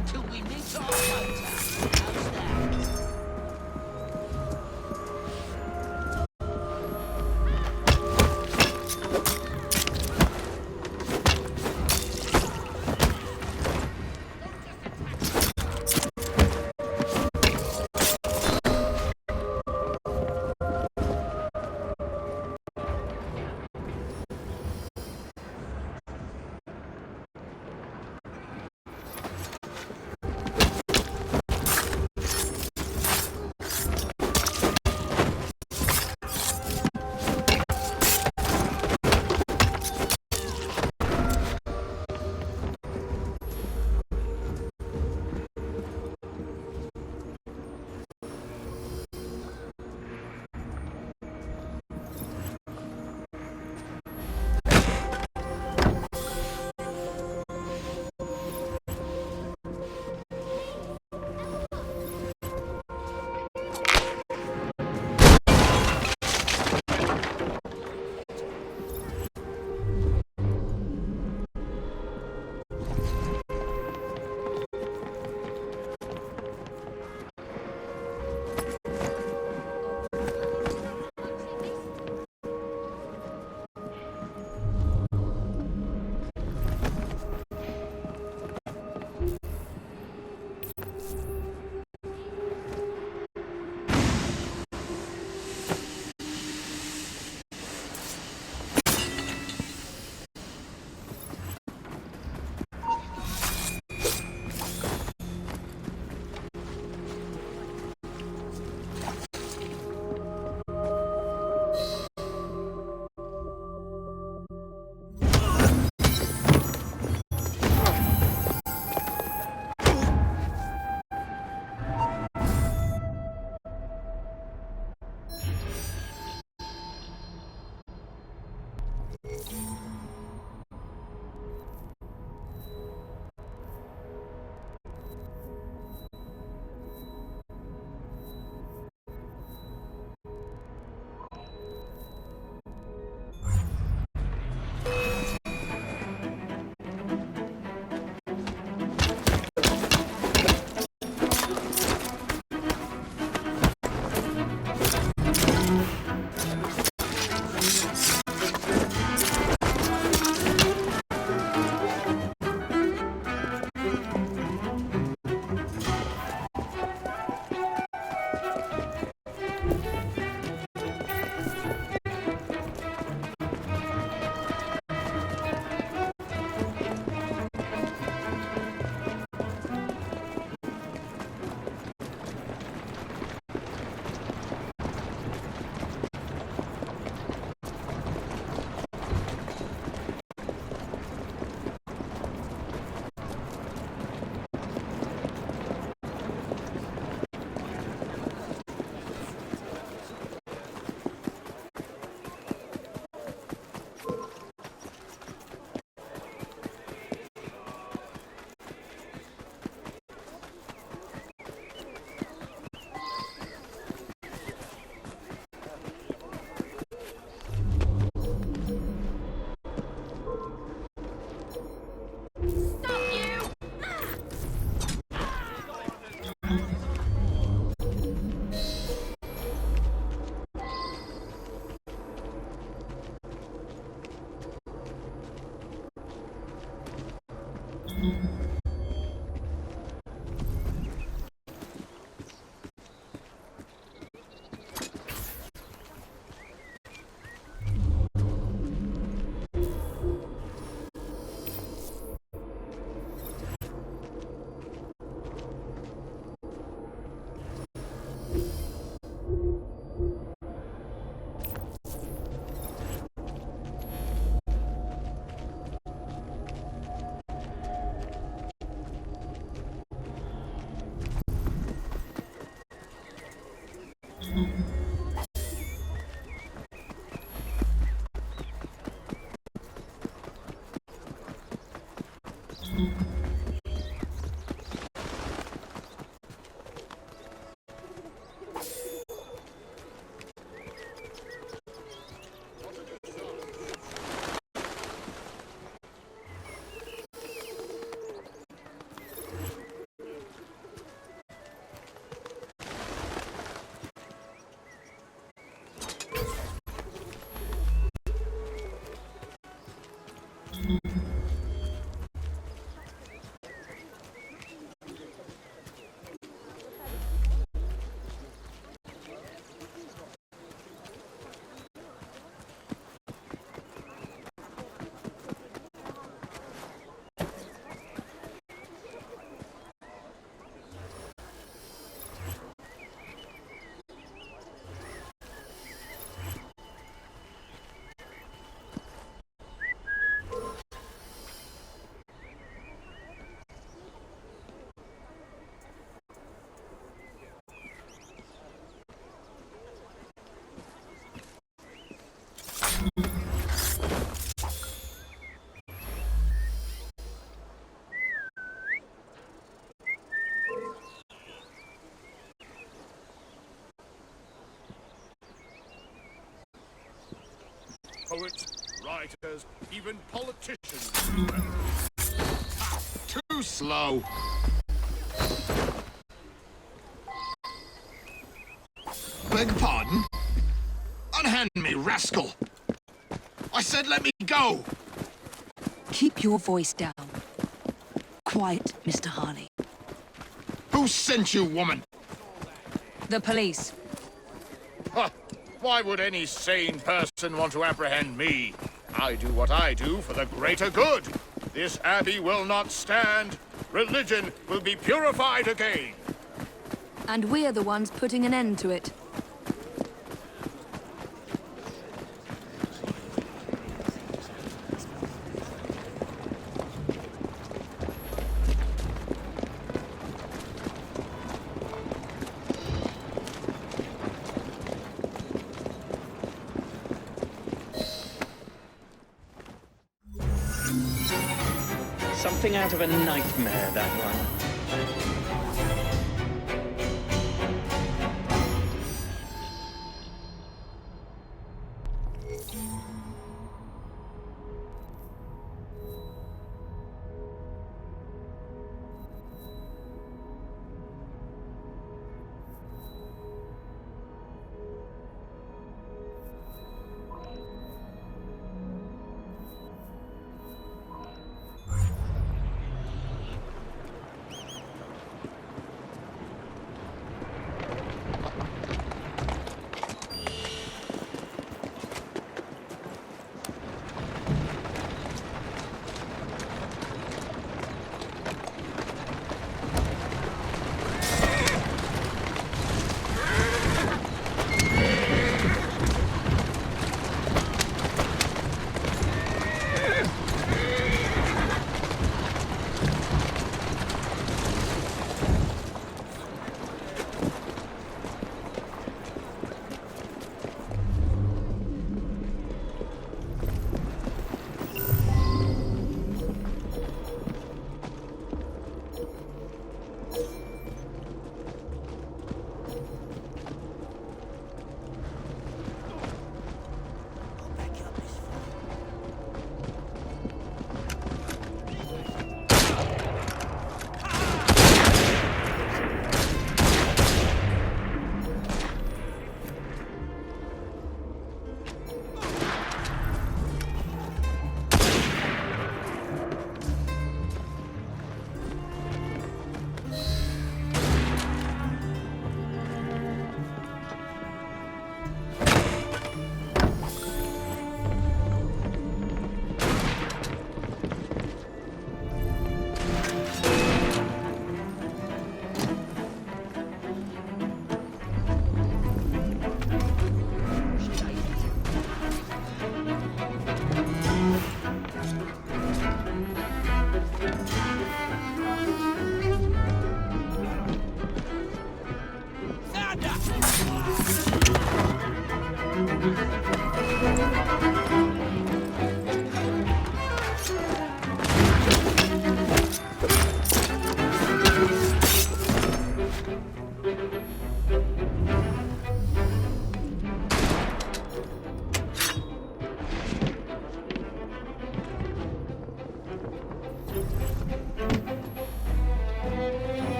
Until we meet our hunter. How's that? Poets, writers, even politicians. Too slow. Beg pardon? Unhand me, rascal! I said let me go! Keep your voice down. Quiet, Mr. Harley. Who sent you, woman? The police. Huh. Why would any sane person want to apprehend me? I do what I do for the greater good. This abbey will not stand. Religion will be purified again. And we're the ones putting an end to it. Something out of a nightmare, that one.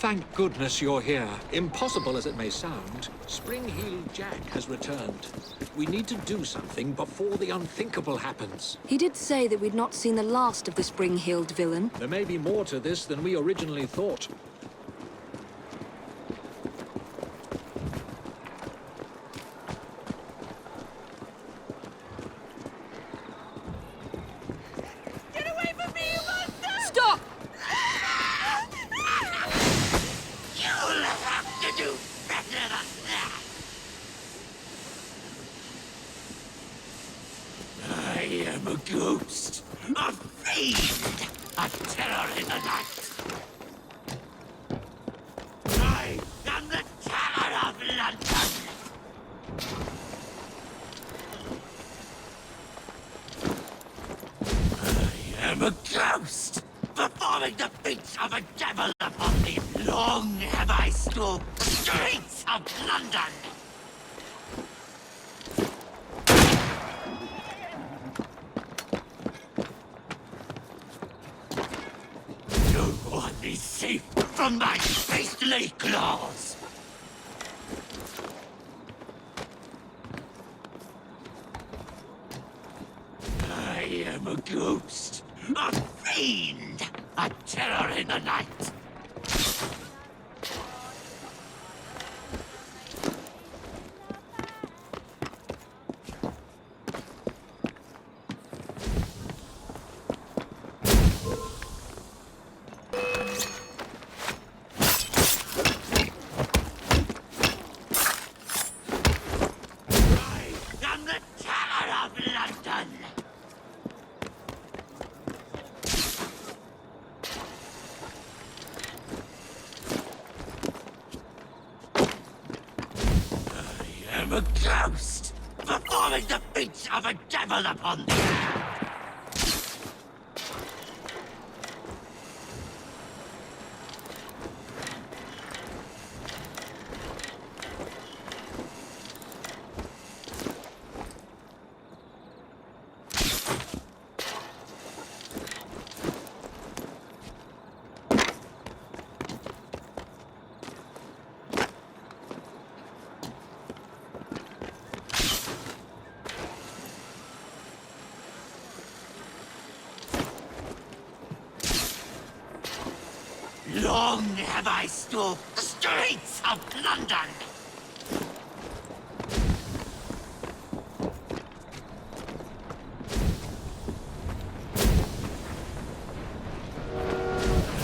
Thank goodness you're here. Impossible as it may sound, Spring-Heeled Jack has returned. We need to do something before the unthinkable happens. He did say that we'd not seen the last of the spring-heeled villain. There may be more to this than we originally thought. Get away from me, you monster! Stop! You'll have to do better than that. I am a ghost, a fiend, a terror in the night. I am the terror of London. I am a ghost, performing the feats of a devil upon the long have I stalked the streets of London. No one is safe from my beastly claws. I am a ghost, a fiend, a terror in the night. I am the terror of London. I am a ghost, performing the feats of a devil upon the air. Long have I stalked the streets of London.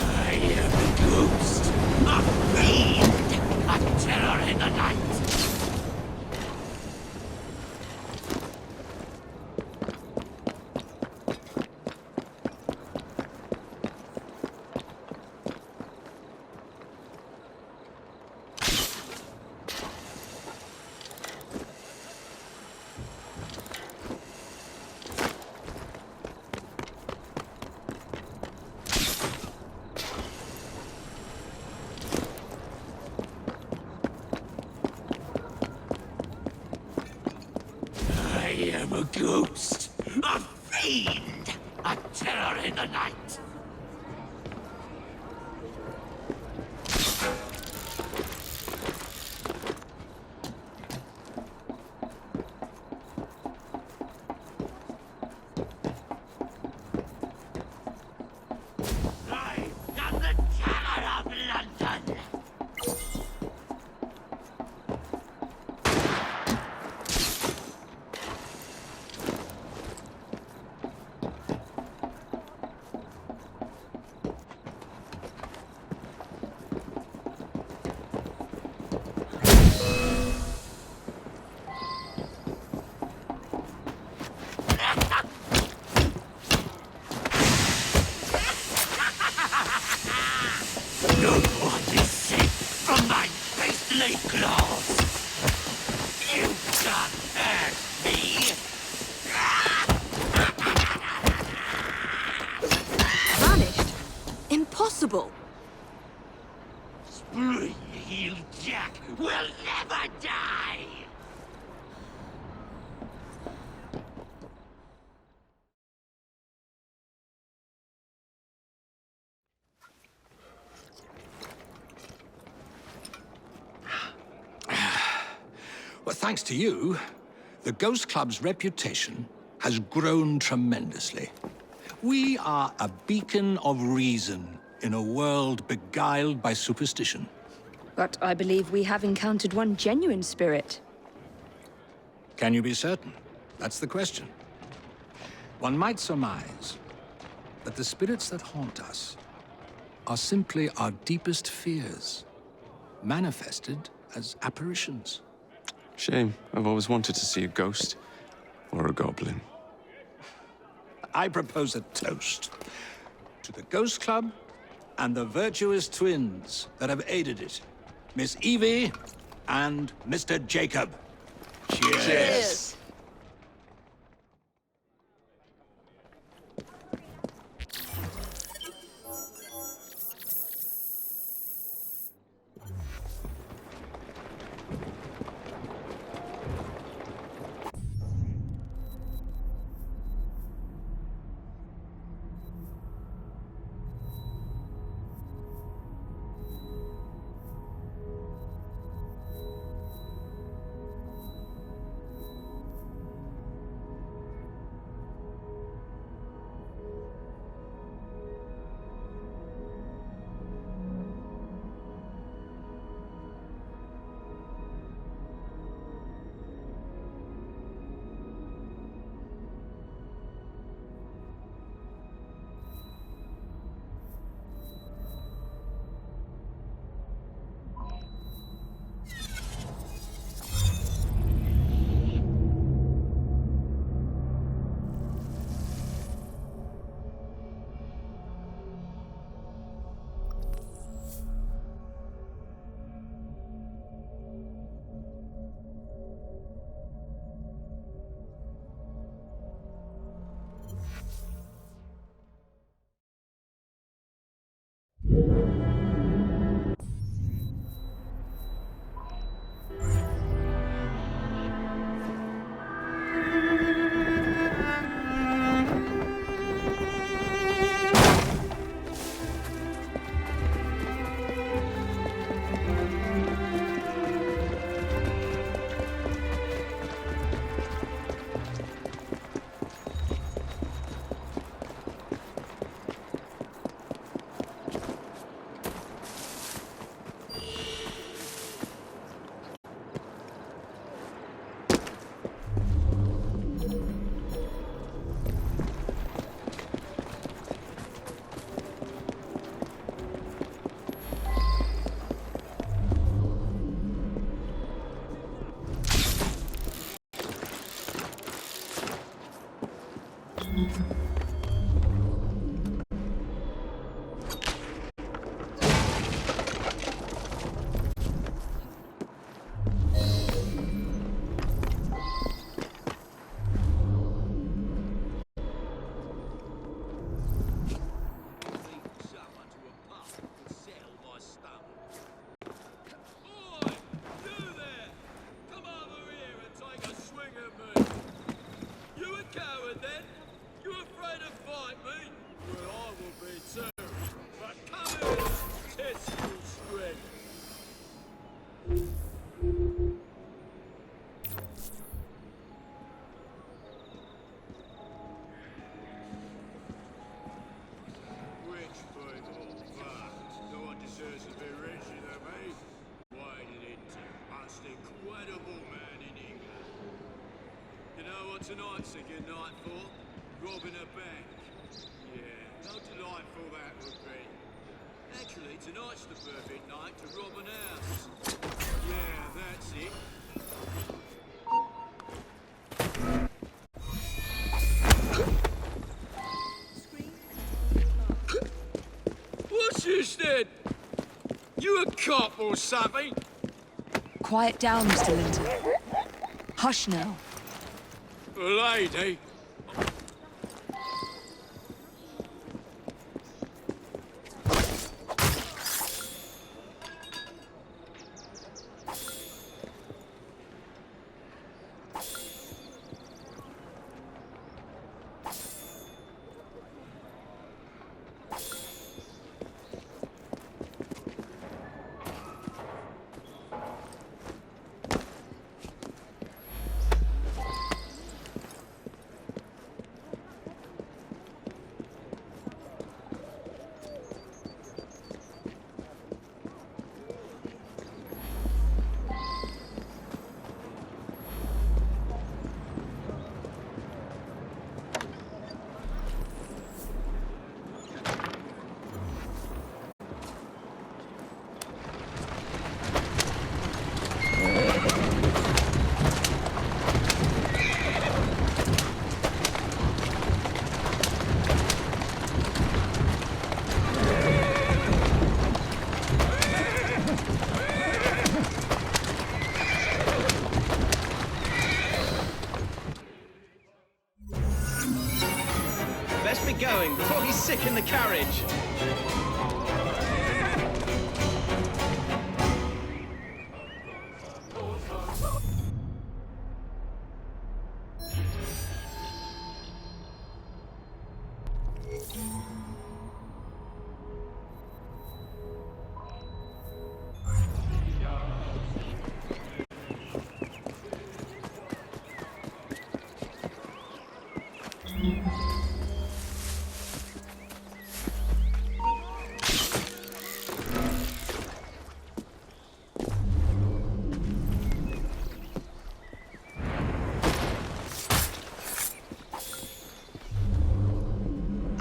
I am a ghost, a fiend, a terror in the night. A terror in the night. I am the terror of London. No one is safe from my beastly claws. You can't hurt me. Vanished? Impossible! Spring-heeled Jack will never die. Well, thanks to you, the Ghost Club's reputation has grown tremendously. We are a beacon of reason in a world beguiled by superstition. But I believe we have encountered one genuine spirit. Can you be certain? That's the question. One might surmise that the spirits that haunt us are simply our deepest fears, manifested as apparitions. Shame. I've always wanted to see a ghost. Or a goblin. I propose a toast to the Ghost Club and the virtuous twins that have aided it, Miss Evie and Mr. Jacob. Cheers. fight me? Well, I will be too. But come here, test your strength. Rich people, but no one deserves to be richer than me. Waded into most incredible man in England. You know what tonight's a good night for? Robbing a bank. Yeah, how delightful that would be. Actually, tonight's the perfect night to rob an house. Yeah, that's it. What's this then? You a cop or something? Quiet down, Mr. Linton. Hush now. A lady? Best be going before he's sick in the carriage.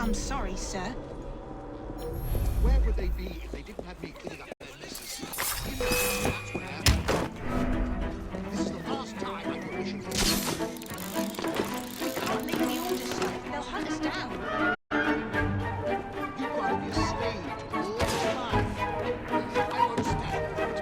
I'm sorry, sir. Where would they be if they didn't have me cleaning up their messes? That's what happened. This is the last time I permission from you. We can't leave the orders, sir. They'll hunt us down. You've got to be a slave all your life. I won't stand for it.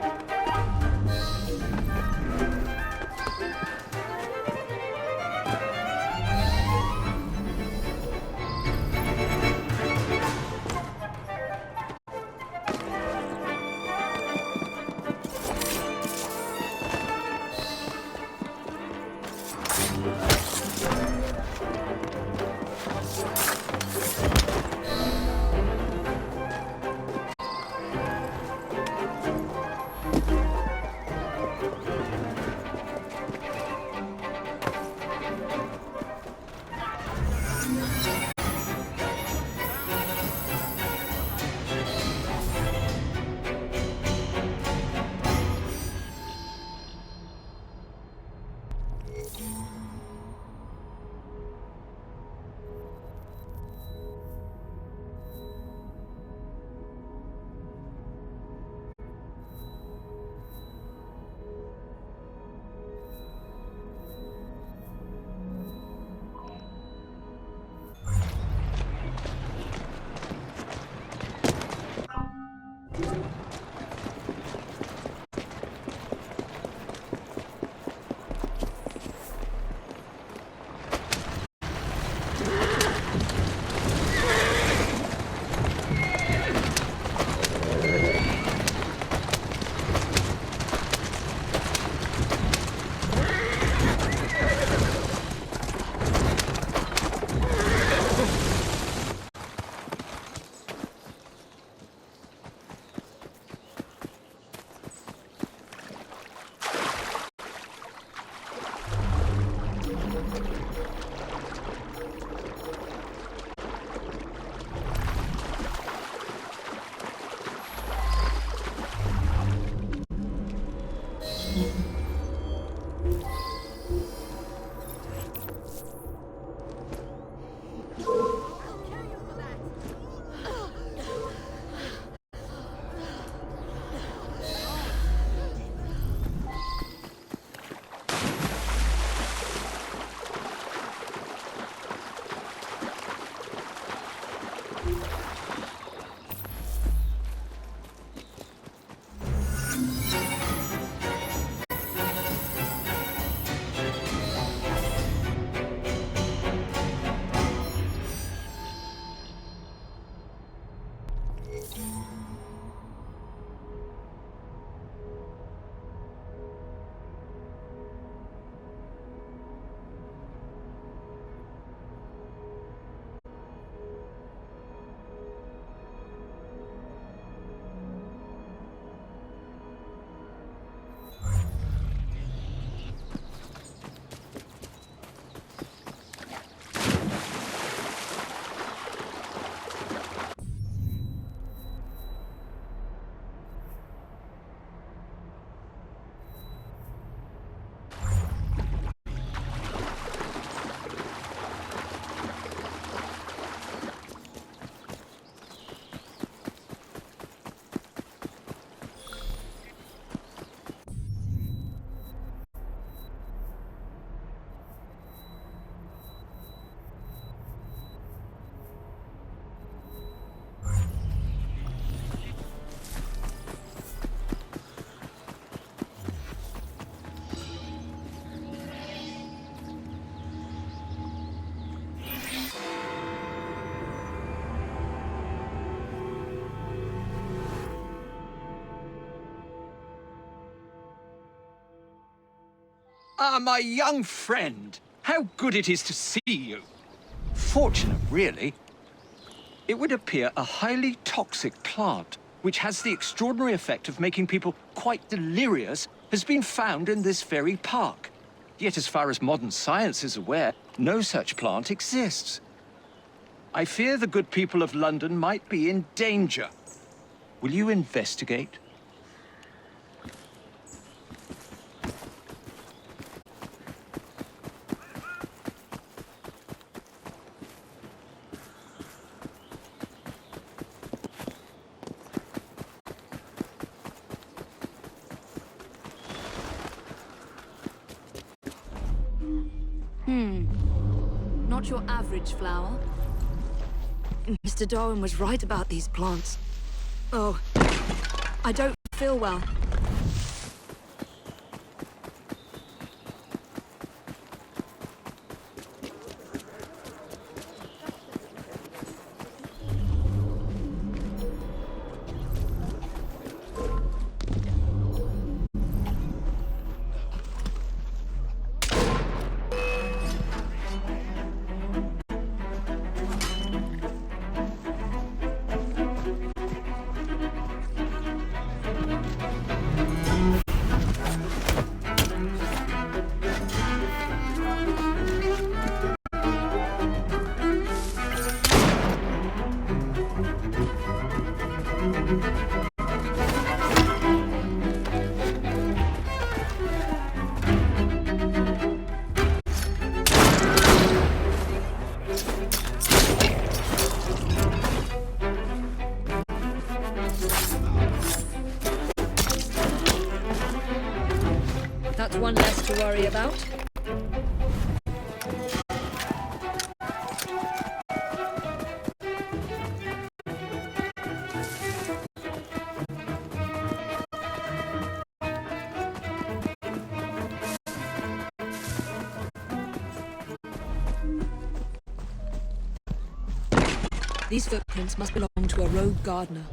Ah, my young friend. How good it is to see you. Fortunate, really. It would appear a highly toxic plant, which has the extraordinary effect of making people quite delirious, has been found in this very park. Yet as far as modern science is aware, no such plant exists. I fear the good people of London might be in danger. Will you investigate? Not your average flower. Mr. Darwin was right about these plants. Oh, I don't feel well. That's one less to worry about. These footprints must belong to a rogue gardener.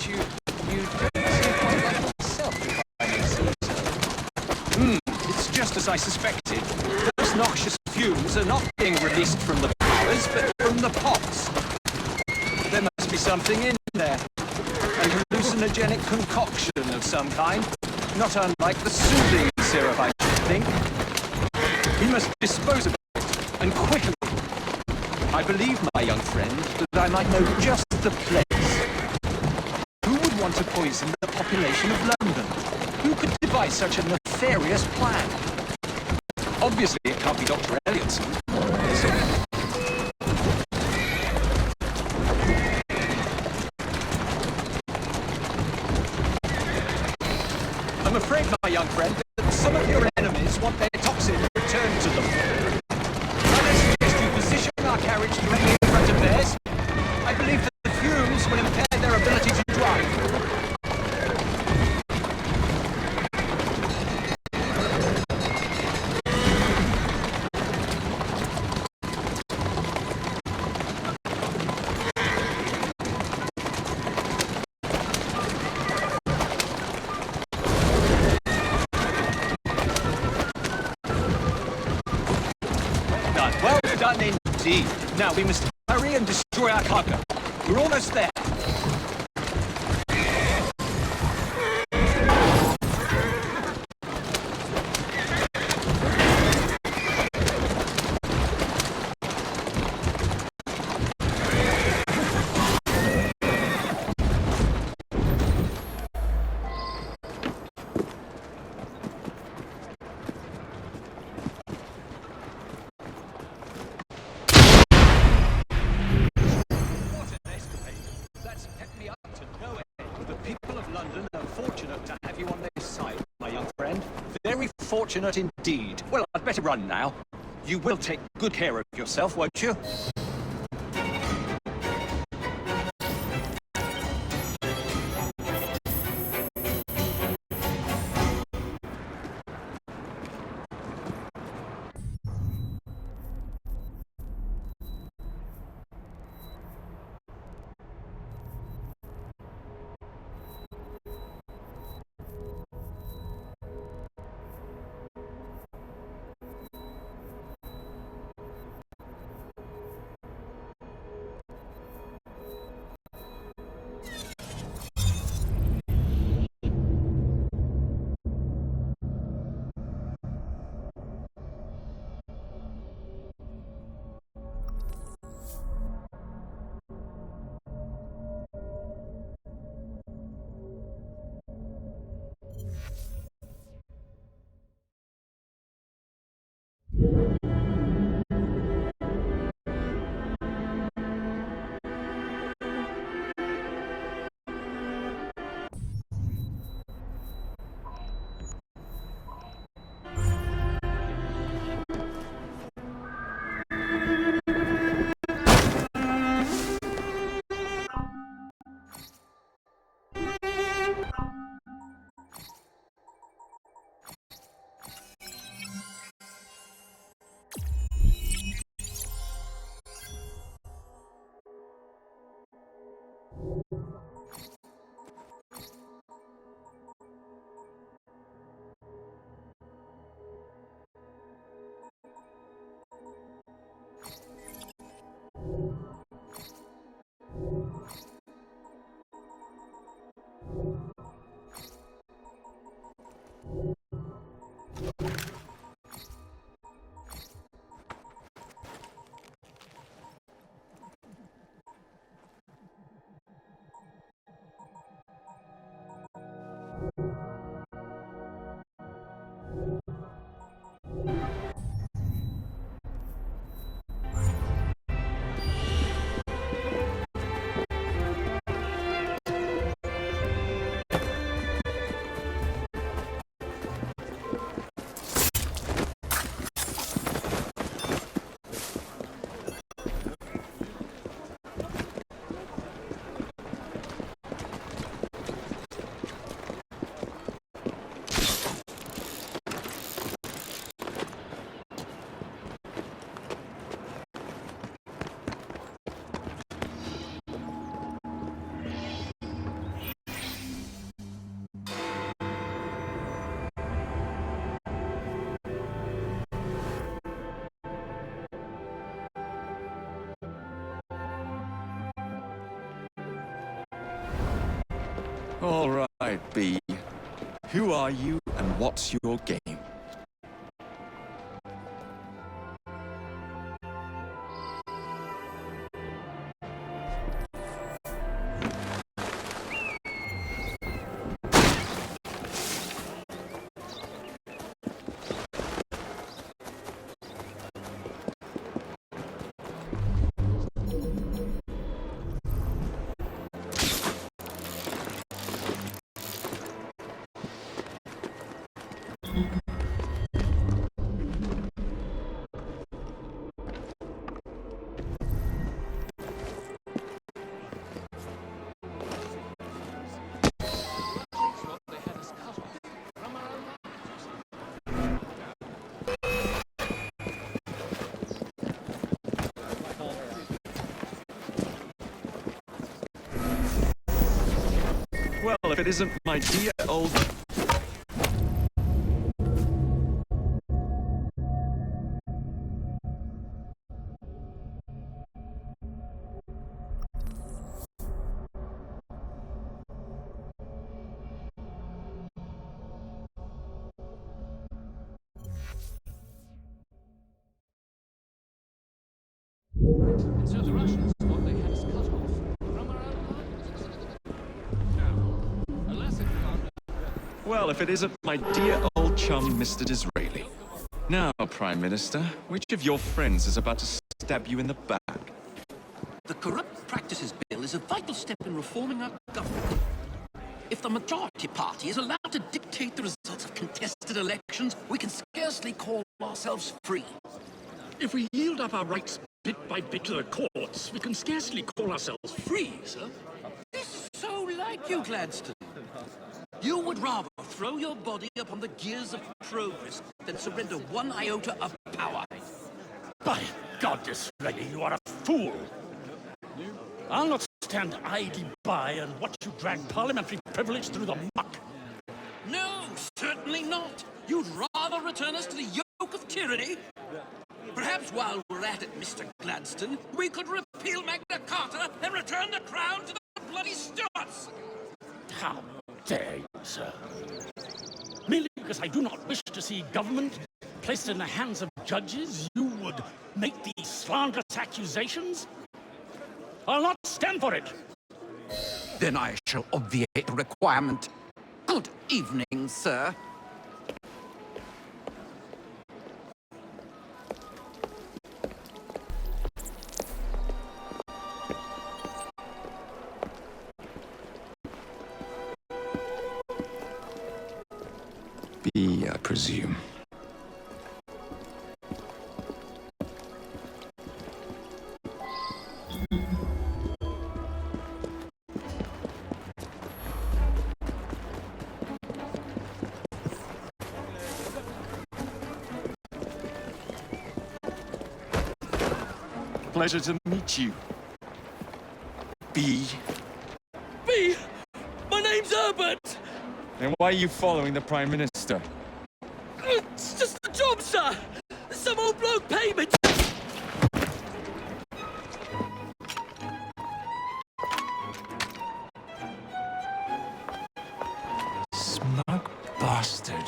but you don't seem quite like yourself, if I may say so. It's just as I suspected. Those noxious fumes are not being released from the powers, but from the pots. There must be something in there. An hallucinogenic concoction of some kind. Not unlike the soothing syrup, I should think. We must dispose of it, and quickly. I believe, my young friend, that I might know just the place. Who would want to poison the population of London? Who could devise such a nefarious plan? Obviously, it can't be Dr. Elliotson. I'm afraid, my young friend, that some of your enemies want their toxin returned to them. I suggest you position our carriage directly in front of theirs. I believe that the fumes will impair their ability to drive. Well done indeed. Now we must hurry and destroy our cargo. We're almost there. Fortunate indeed. Well, I'd better run now. You will take good care of yourself, won't you? All right, B. Who are you and what's your game? Well, if it isn't my dear old... So the Russians thought they had us cut off from our own lines. Now, unless it Well, if it isn't my dear old chum, Mr. Disraeli. Now, Prime Minister, which of your friends is about to stab you in the back? The Corrupt Practices Bill is a vital step in reforming our government. If the majority party is allowed to dictate the results of contested elections, we can scarcely call ourselves free. If we yield up our rights bit by bit to the courts, we can scarcely call ourselves free, sir. This is so like you, Gladstone. You would rather throw your body upon the gears of progress than surrender one iota of power. By God, Disraeli, you are a fool. I'll not stand idly by and watch you drag parliamentary privilege through the muck. No, certainly not. You'd rather return us to the yoke of tyranny? Perhaps while we're at it, Mr. Gladstone, we could repeal Magna Carta and return the crown to the bloody Stuarts. How dare you, sir? Merely because I do not wish to see government placed in the hands of judges, you would make these slanderous accusations? I'll not stand for it. Then I shall obviate the requirement. Good evening, sir. B, I presume. Pleasure to meet you. B. B! My name's Herbert! Then why are you following the Prime Minister? It's just a job, sir! Some old bloke paid me. Smug bastard.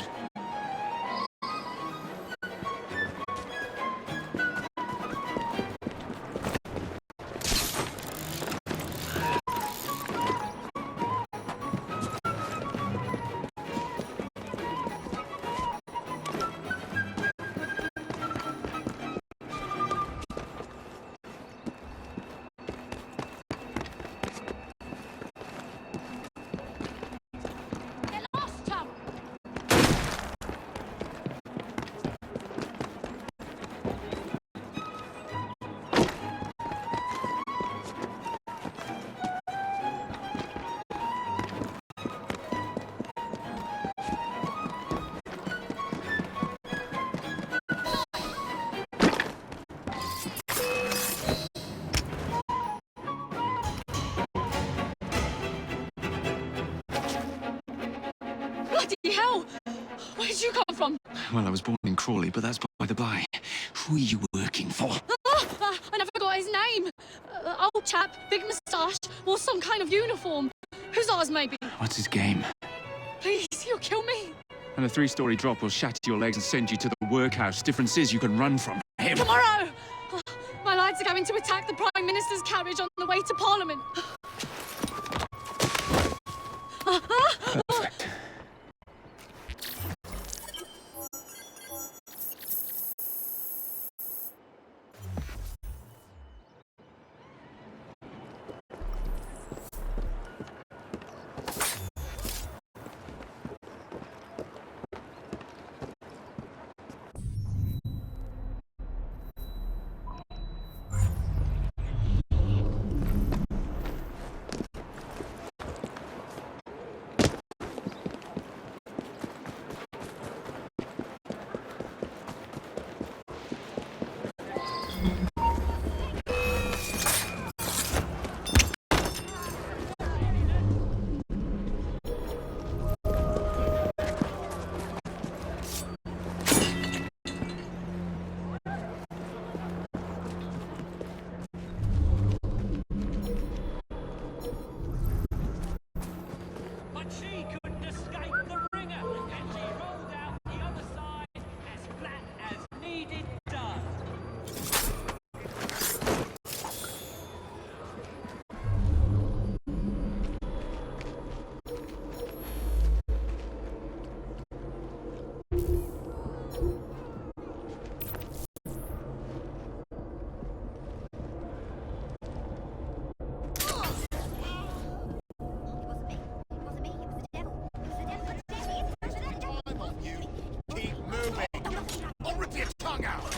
Bloody hell! Where did you come from? Well, I was born in Crawley, but that's by the by. Who are you working for? I never got his name. Old chap, big moustache, wore some kind of uniform. Hussars, maybe. What's his game? Please, you'll kill me. And a 3-story drop will shatter your legs and send you to the workhouse. Difference is you can run from him. Tomorrow! My lads are going to attack the Prime Minister's carriage on the way to Parliament. Perfect. But she couldn't escape the ringer, and she rolled out the other side as flat as needed does. Time on you. Keep moving. I'll rip your tongue out.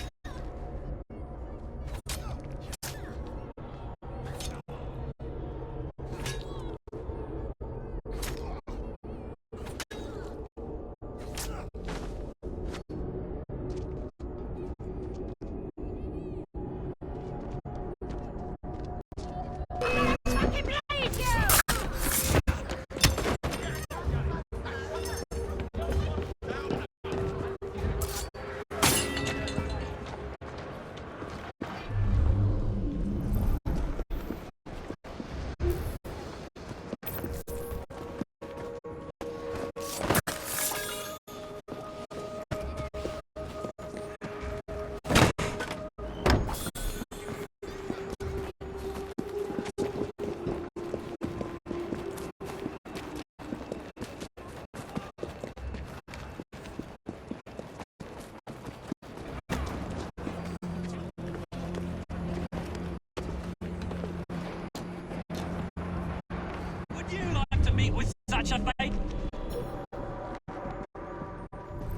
Would you like to meet with such a fate?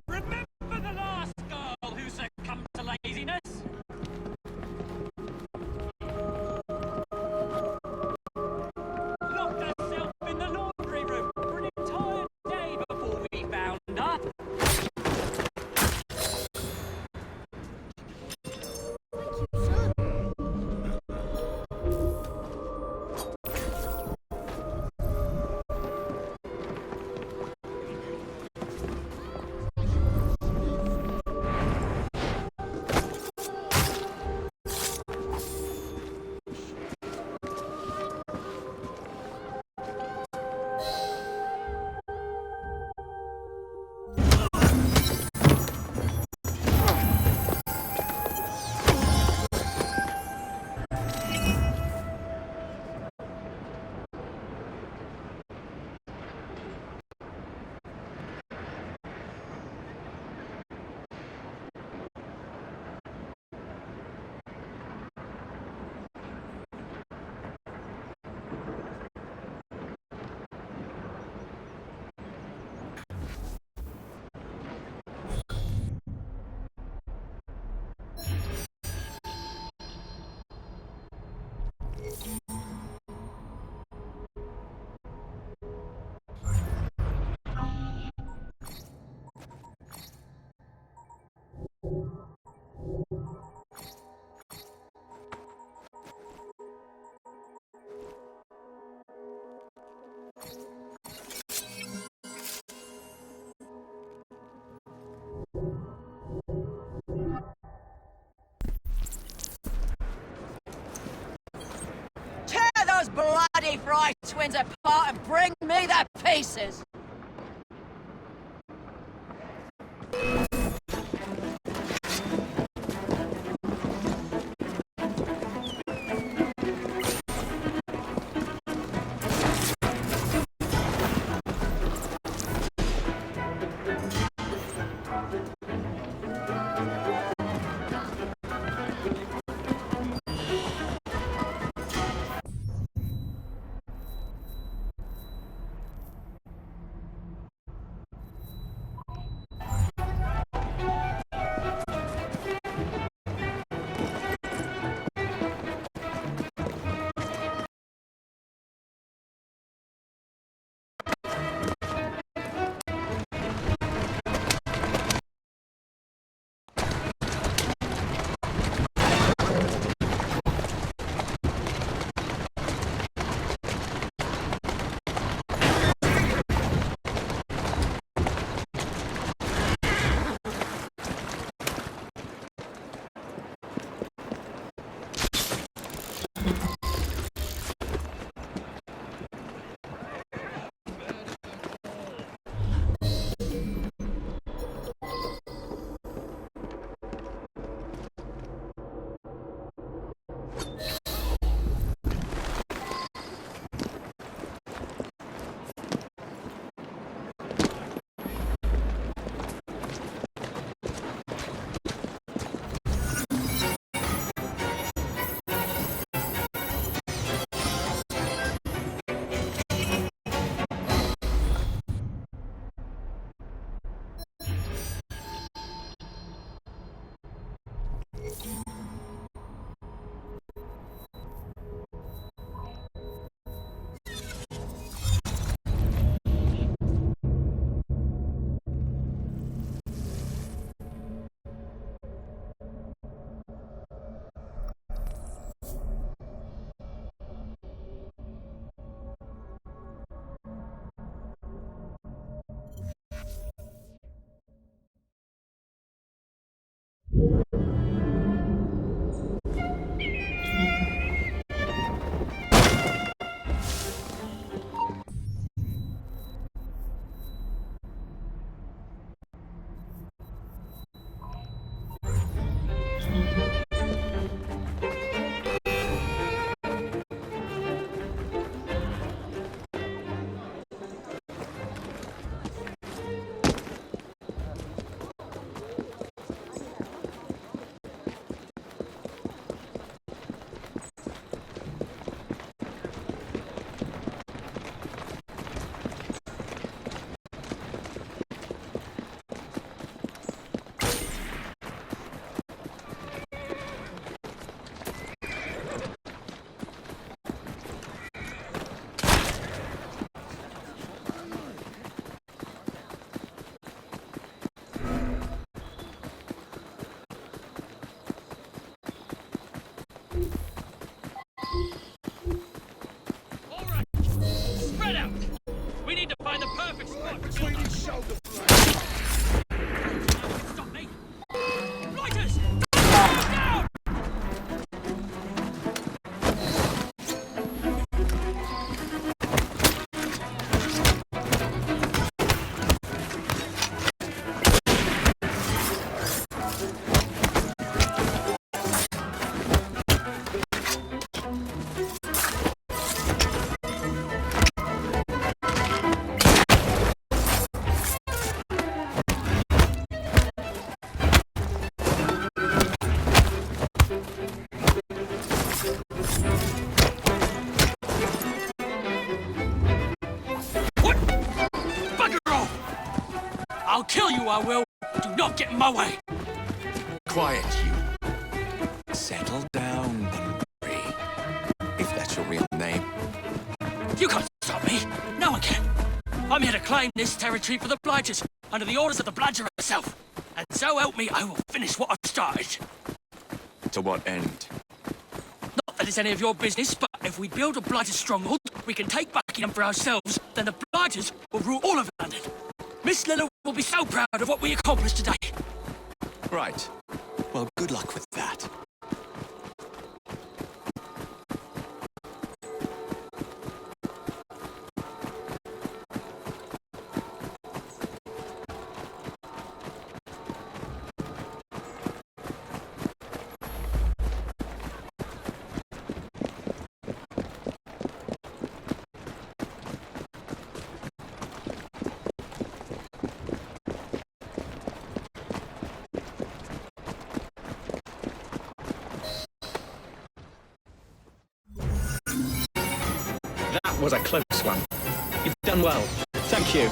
Remember the last girl who succumbed to laziness? Locked herself in the laundry room for an entire day before we found her. ready for Icewind's apart and bring me the pieces! I'll kill you, I will. Do not get in my way. Quiet, you. Settle down, Bunbury. If that's your real name. You can't stop me. No one can. I'm here to claim this territory for the Blighters, under the orders of the Bladger herself. And so help me, I will finish what I've started. To what end? Not that it's any of your business, but if we build a Blighter stronghold, we can take Buckingham for ourselves, then the Blighters will rule all of London. Miss Lilla will be so proud of what we accomplished today. Right. Well, good luck with that. That was a close one. You've done well. Thank you.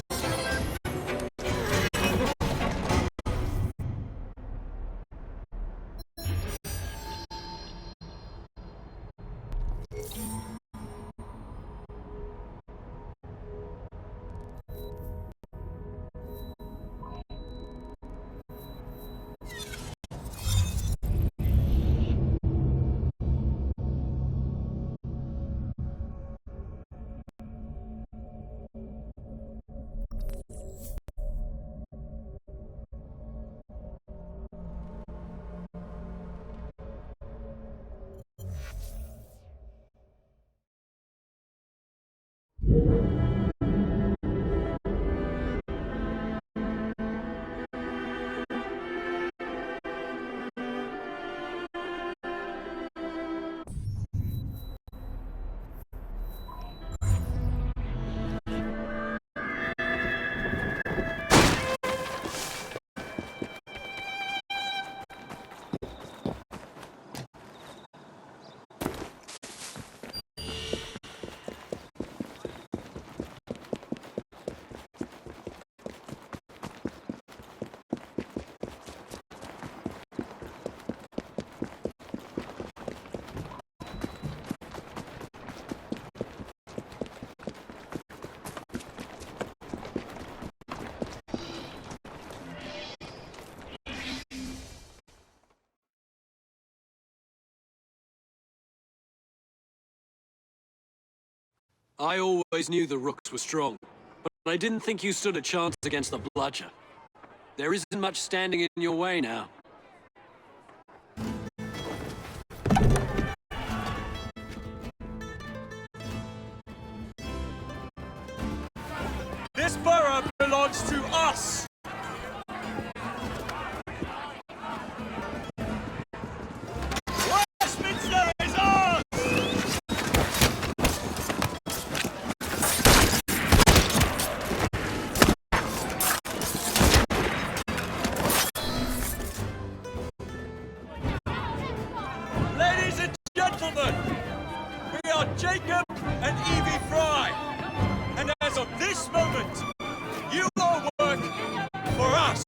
I always knew the Rooks were strong, but I didn't think you stood a chance against the Bludger. There isn't much standing in your way now. This borough belongs to us! Westminster is ours! Ladies and gentlemen, we are Jacob and Evie Fry. And as of this moment, you all work for us.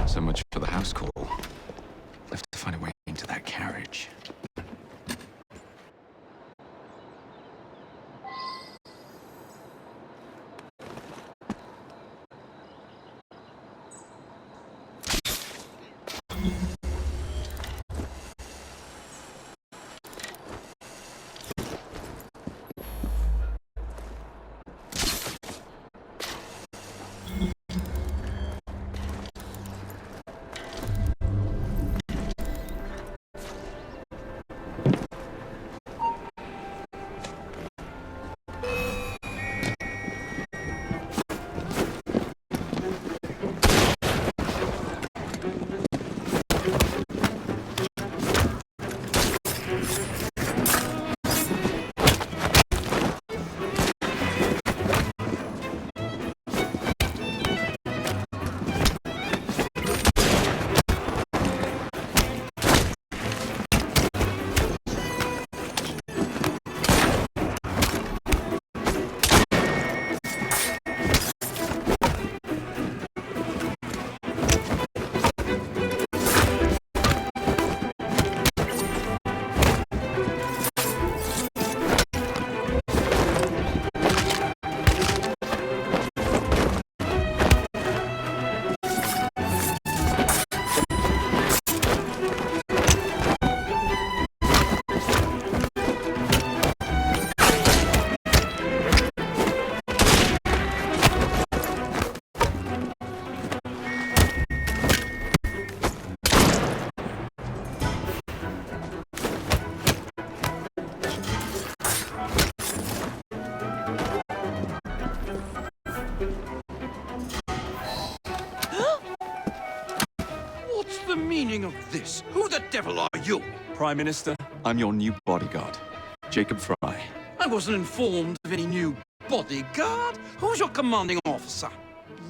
So much for the house call. Left to find a way into that carriage. meaning of this? Who the devil are you? Prime Minister, I'm your new bodyguard, Jacob Fry. I wasn't informed of any new bodyguard. Who's your commanding officer?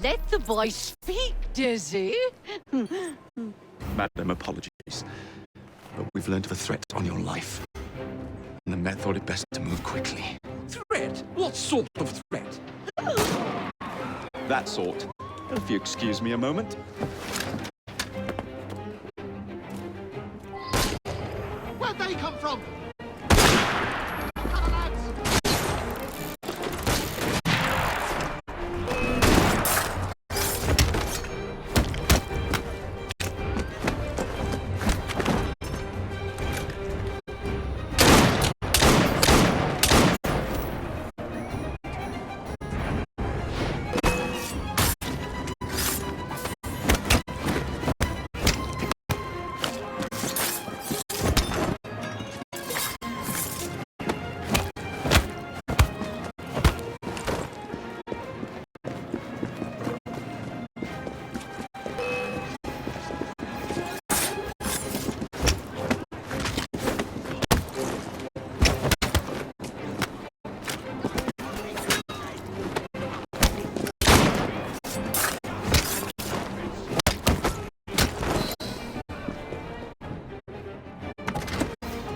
Let the boy speak, Dizzy. Madam, apologies. But we've learned of a threat on your life. And the Met thought it best to move quickly. Threat? What sort of threat? That sort. If you excuse me a moment. Where'd they come from?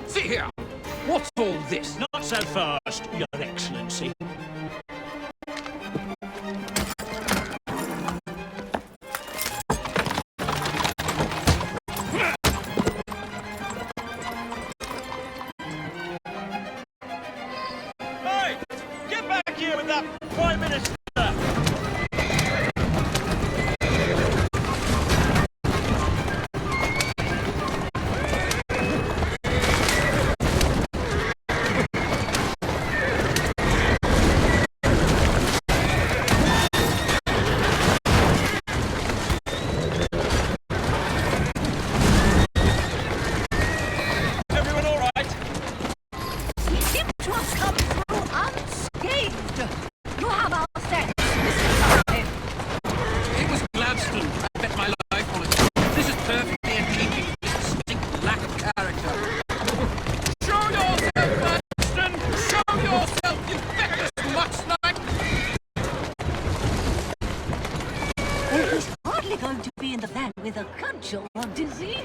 See here. What's all this? Not so fast, Your Excellency. Hey! Get back here with that Prime Minister! Going to be in the van with a cudgel, Dizzy?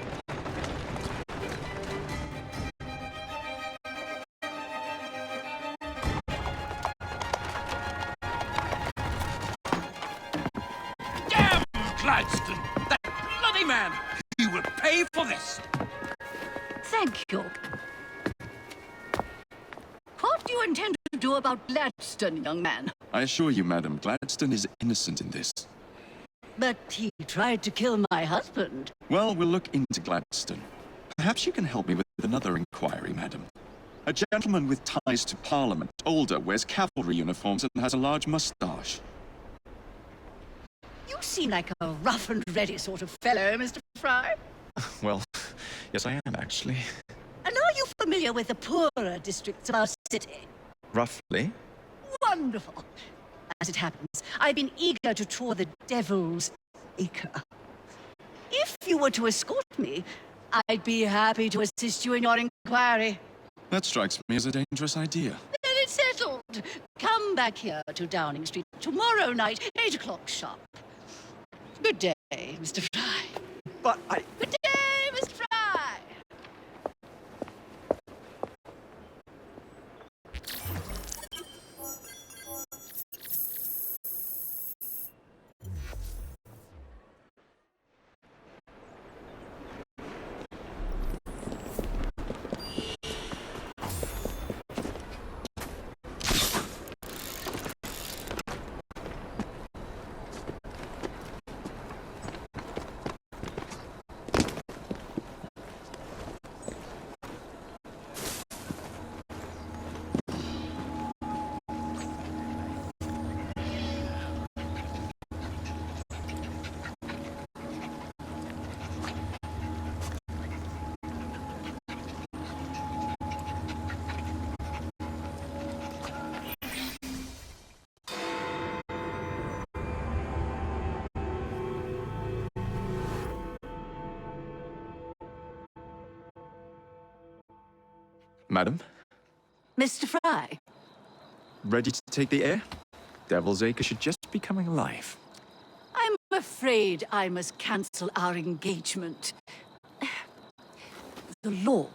Damn Gladstone! That bloody man! He will pay for this! Thank you. What do you intend to do about Gladstone, young man? I assure you, Madam, Gladstone is innocent in this. But he tried to kill my husband. Well, we'll look into Gladstone. Perhaps you can help me with another inquiry, Madam. A gentleman with ties to Parliament, older, wears cavalry uniforms and has a large moustache. You seem like a rough and ready sort of fellow, Mr. Fry. Well, yes I am, actually. And are you familiar with the poorer districts of our city? Roughly. Wonderful. As it happens, I've been eager to tour the Devil's Acre. If you were to escort me, I'd be happy to assist you in your inquiry. That strikes me as a dangerous idea. Then it's settled. Come back here to Downing Street tomorrow night, 8 o'clock sharp. Good day, Mr. Fry. But Good day, Mr. Fry. Madam? Mr. Fry? Ready to take the air? Devil's Acre should just be coming alive. I'm afraid I must cancel our engagement. The lawn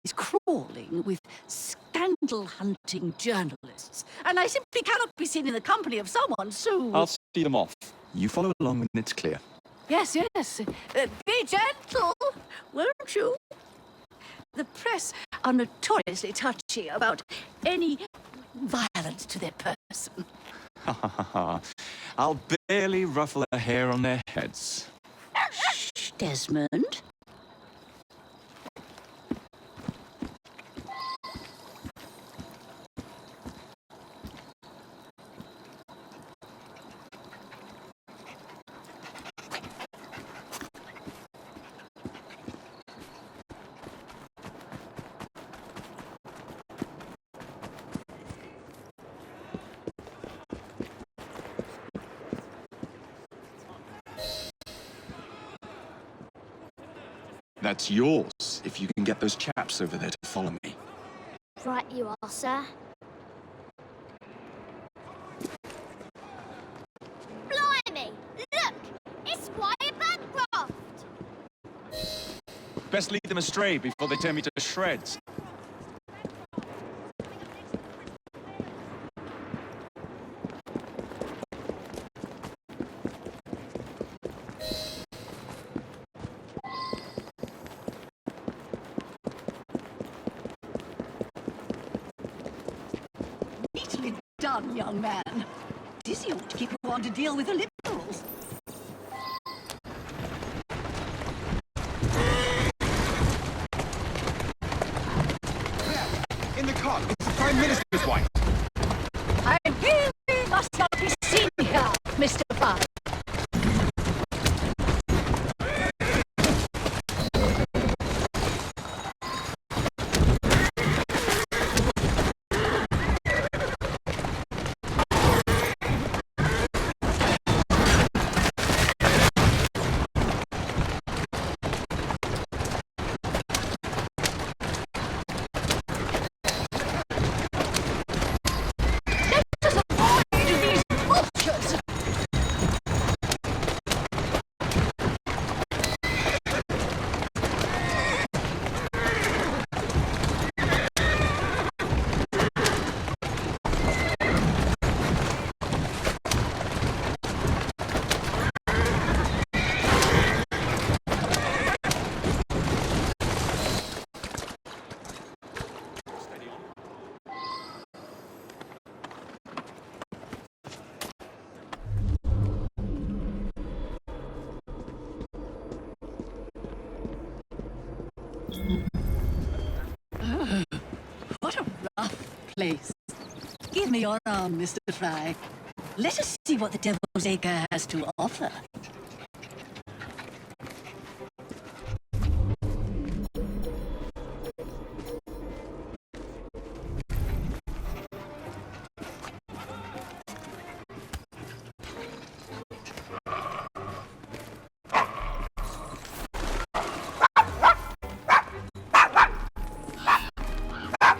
is crawling with scandal-hunting journalists, and I simply cannot be seen in the company of someone so... I'll see them off. You follow along when it's clear. Yes, yes. Be gentle, won't you? The press are notoriously touchy about any violence to their person. Ha ha ha ha. I'll barely ruffle a hair on their heads. Shh, Desmond. That's yours, if you can get those chaps over there to follow me. Right you are, sir. Blimey! Look! It's Squire Bancroft! Best lead them astray before they tear me to shreds. Neatly done, young man. Dizzy ought to keep you on to deal with the Liberals. In the car, it's the Prime Minister's wife. I really must not be seen here, Mr. Fry. What a rough place. Give me your arm, Mr. Fry. Let us see what the Devil's Acre has to offer.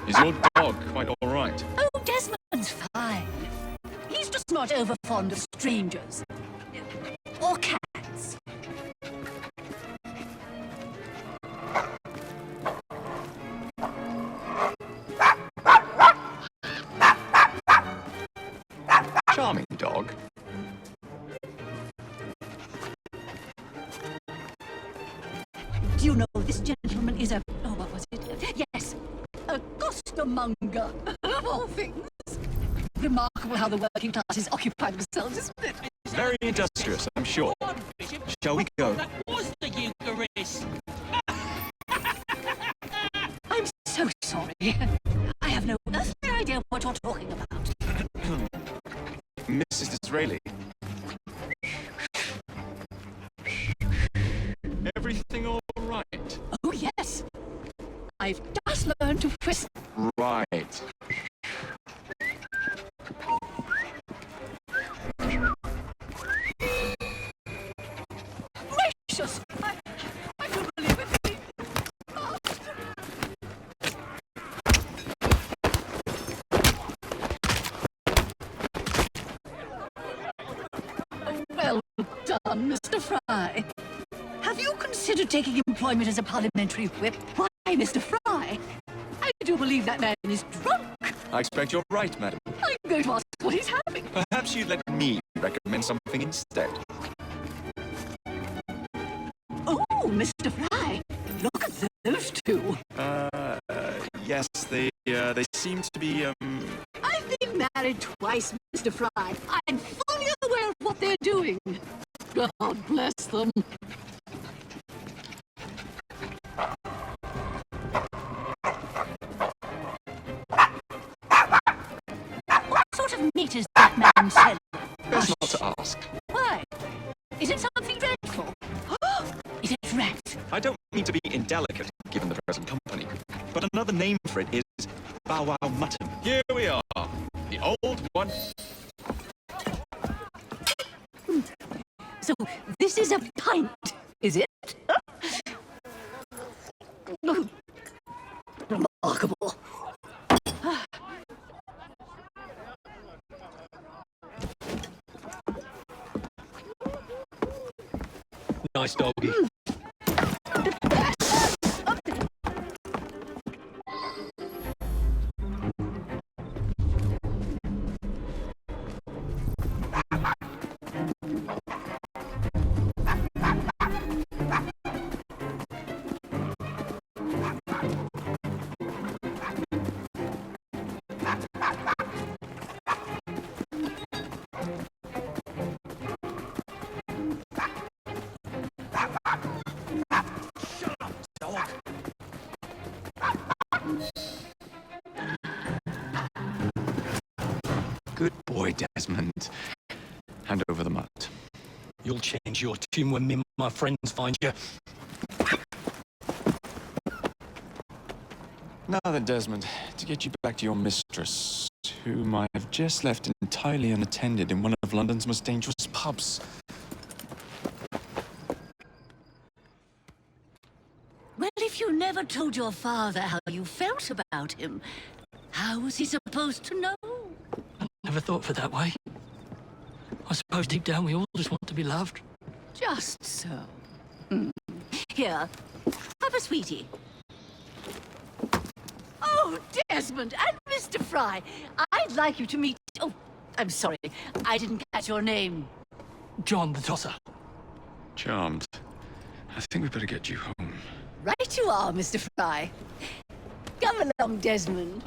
Is your dog quite all right? Oh, Desmond's fine. He's just not over fond of strangers. Or cats. Charming dog. Do you know this gentleman is a... Oh, what was it? Yes, a costermonger, of all things. Remarkable how the working classes occupy themselves, isn't it? Very industrious, I'm sure. Shall we go? That was the Eucharist. I'm so sorry. I have no earthly idea what you're talking about. Mrs. Disraeli. Everything all right? Oh, yes. I've just learned to whistle. Right. Gracious! I don't believe it. on, Mr. Fry. Have you considered taking employment as a parliamentary whip? Why, Mr. Fry, I do believe that man is drunk. I expect you're right, madam. I'm going to ask what he's having. Perhaps you'd let me recommend something instead. Oh, Mr. Fry, look at those two. Yes, they seem to be, I've been married twice, Mr. Fry. I'm fully aware of what they're doing. God bless them. What sort of meat is that man selling? Best not to ask. Why? Is it something dreadful? Is it rat? I don't mean to be indelicate, given the present company, but another name for it is bow wow mutton. Here we are, the old one. So this is a pint, is it? Remarkable. Nice doggy. Good boy, Desmond. Hand over the mutt. You'll change your tune when me and my friends find you. Now then, Desmond, to get you back to your mistress, whom I have just left entirely unattended in one of London's most dangerous pubs. Well, if you never told your father how you felt about him, how was he supposed to know? Never thought of it that way. I suppose deep down we all just want to be loved. Just so. Here, have a sweetie. Oh, Desmond and Mr. Fry, I'd like you to meet... Oh, I'm sorry, I didn't catch your name. John the Tosser. Charmed. I think we better get you home. Right you are, Mr. Fry. Come along, Desmond.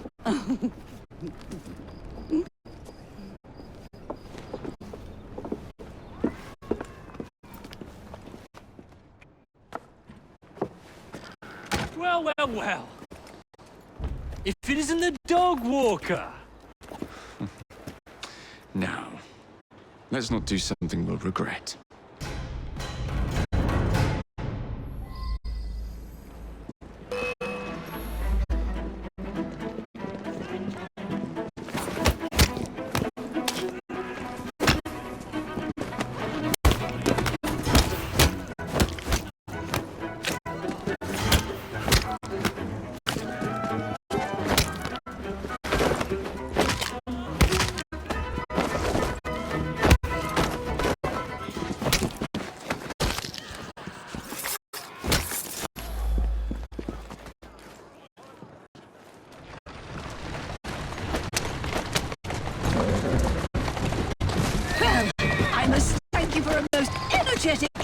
Well, well, well. If it isn't the dog walker. Now, let's not do something we'll regret.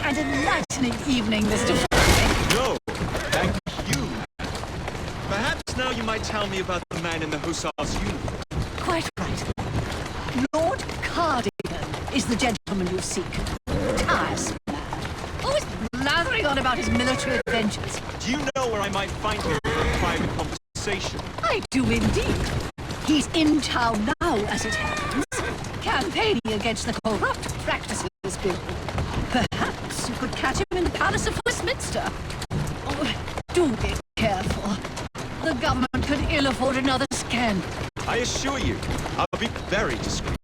And enlightening evening, Mr. Fry. No, thank you. Perhaps now you might tell me about the man in the hussar's uniform. Quite right. Lord Cardigan is the gentleman you seek. Tiresome man. Always blathering on about his military adventures. Do you know where I might find him for a private conversation? I do indeed. He's in town now, as it happens, campaigning against the Corrupt Practices Bill. Perhaps you could catch him in the Palace of Westminster. Oh, do be careful. The government could ill afford another scandal. I assure you, I'll be very discreet.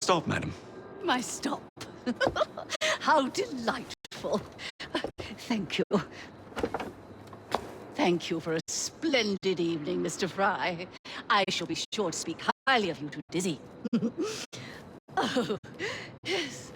stop, madam. My stop. How delightful. Thank you. Thank you for a splendid evening, Mr. Fry. I shall be sure to speak highly of you to Dizzy. Oh, yes.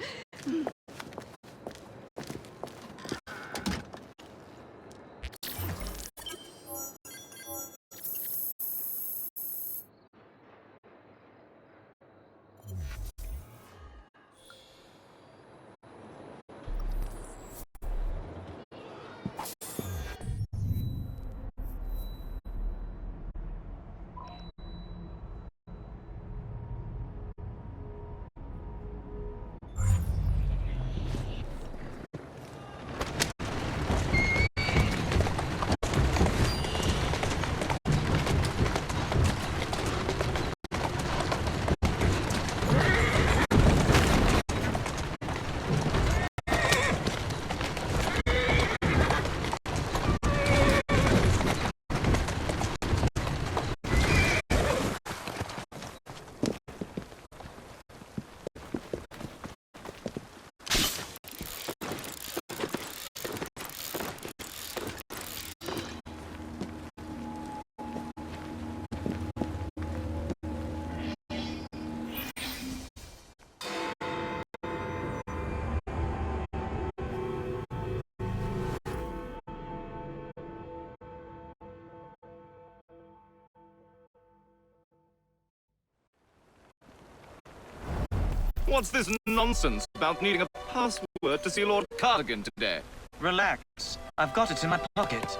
What's this nonsense about needing a password to see Lord Cardigan today? Relax. I've got it in my pocket.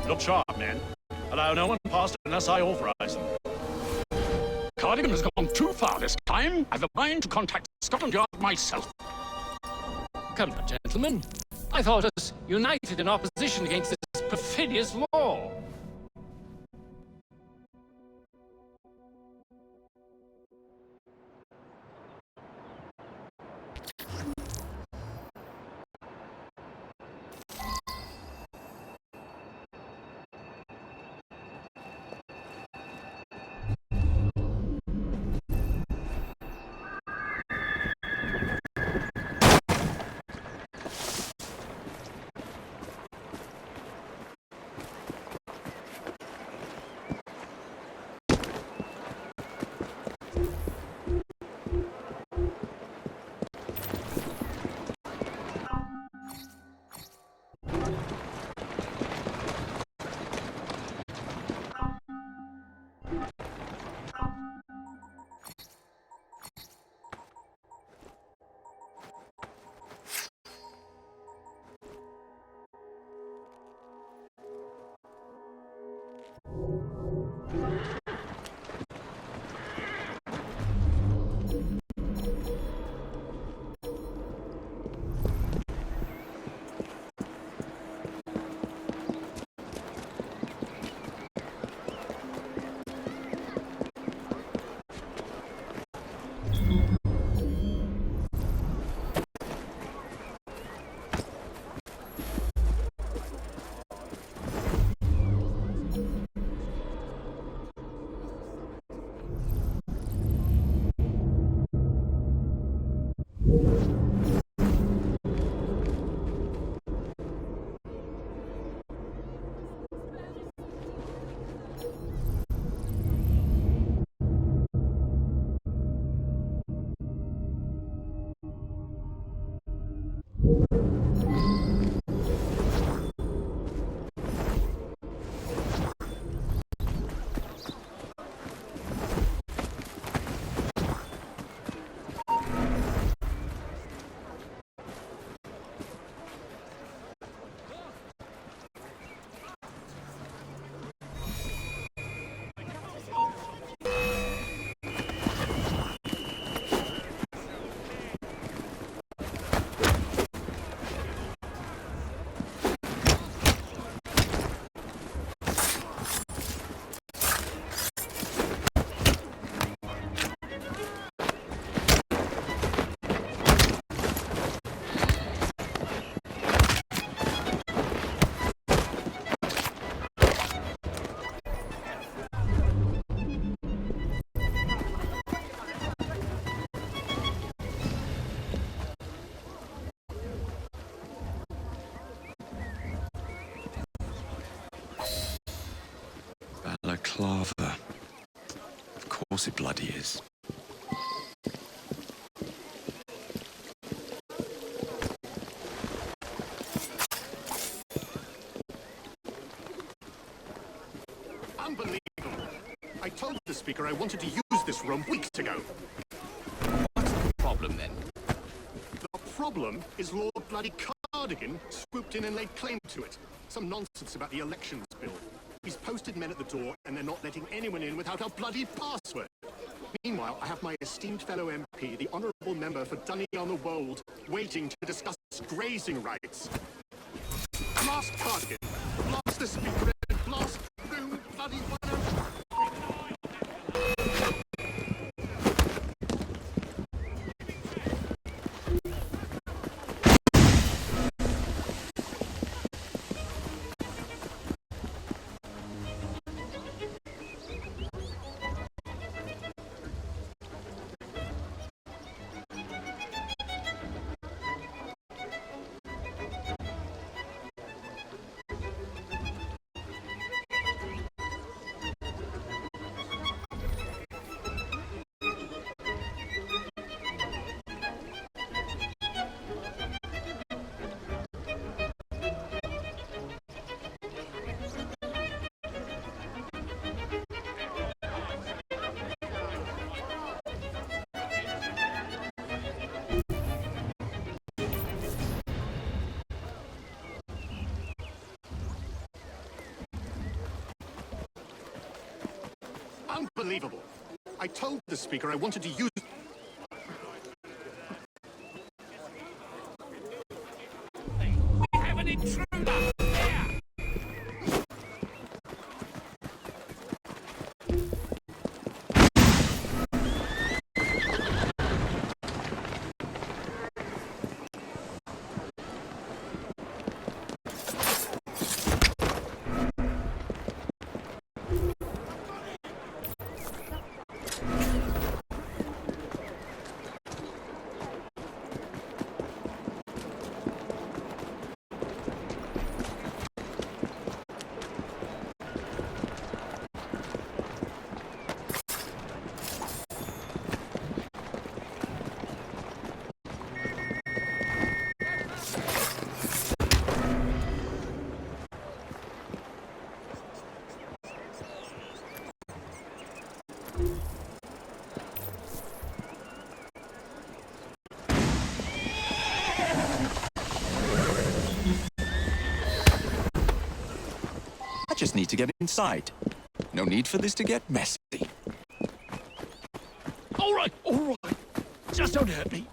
Look sharp, men. Allow no one past unless I authorize them. Cardigan has gone too far this time. I've a mind to contact Scotland Yard myself. Come on, gentlemen. I thought us united in opposition against this perfidious law. Balaclava. Of course it bloody is. Unbelievable. I told the Speaker I wanted to use this room weeks ago. What's the problem, then? The problem is Lord bloody Cardigan swooped in and laid claim to it. Some nonsense about the elections bill. He's posted men at the door, and they're not letting anyone in without a bloody password. Meanwhile, I have my esteemed fellow MP, the Honourable Member for Dunny-on-the-Wold, waiting to discuss grazing rights. Blast Cardigan! Blast the Speaker! And blast Room bloody 103! Unbelievable. I told the Speaker I wanted to use... We have an intruder! There! I just need to get inside. No need for this to get messy. All right, all right. Just don't hurt me.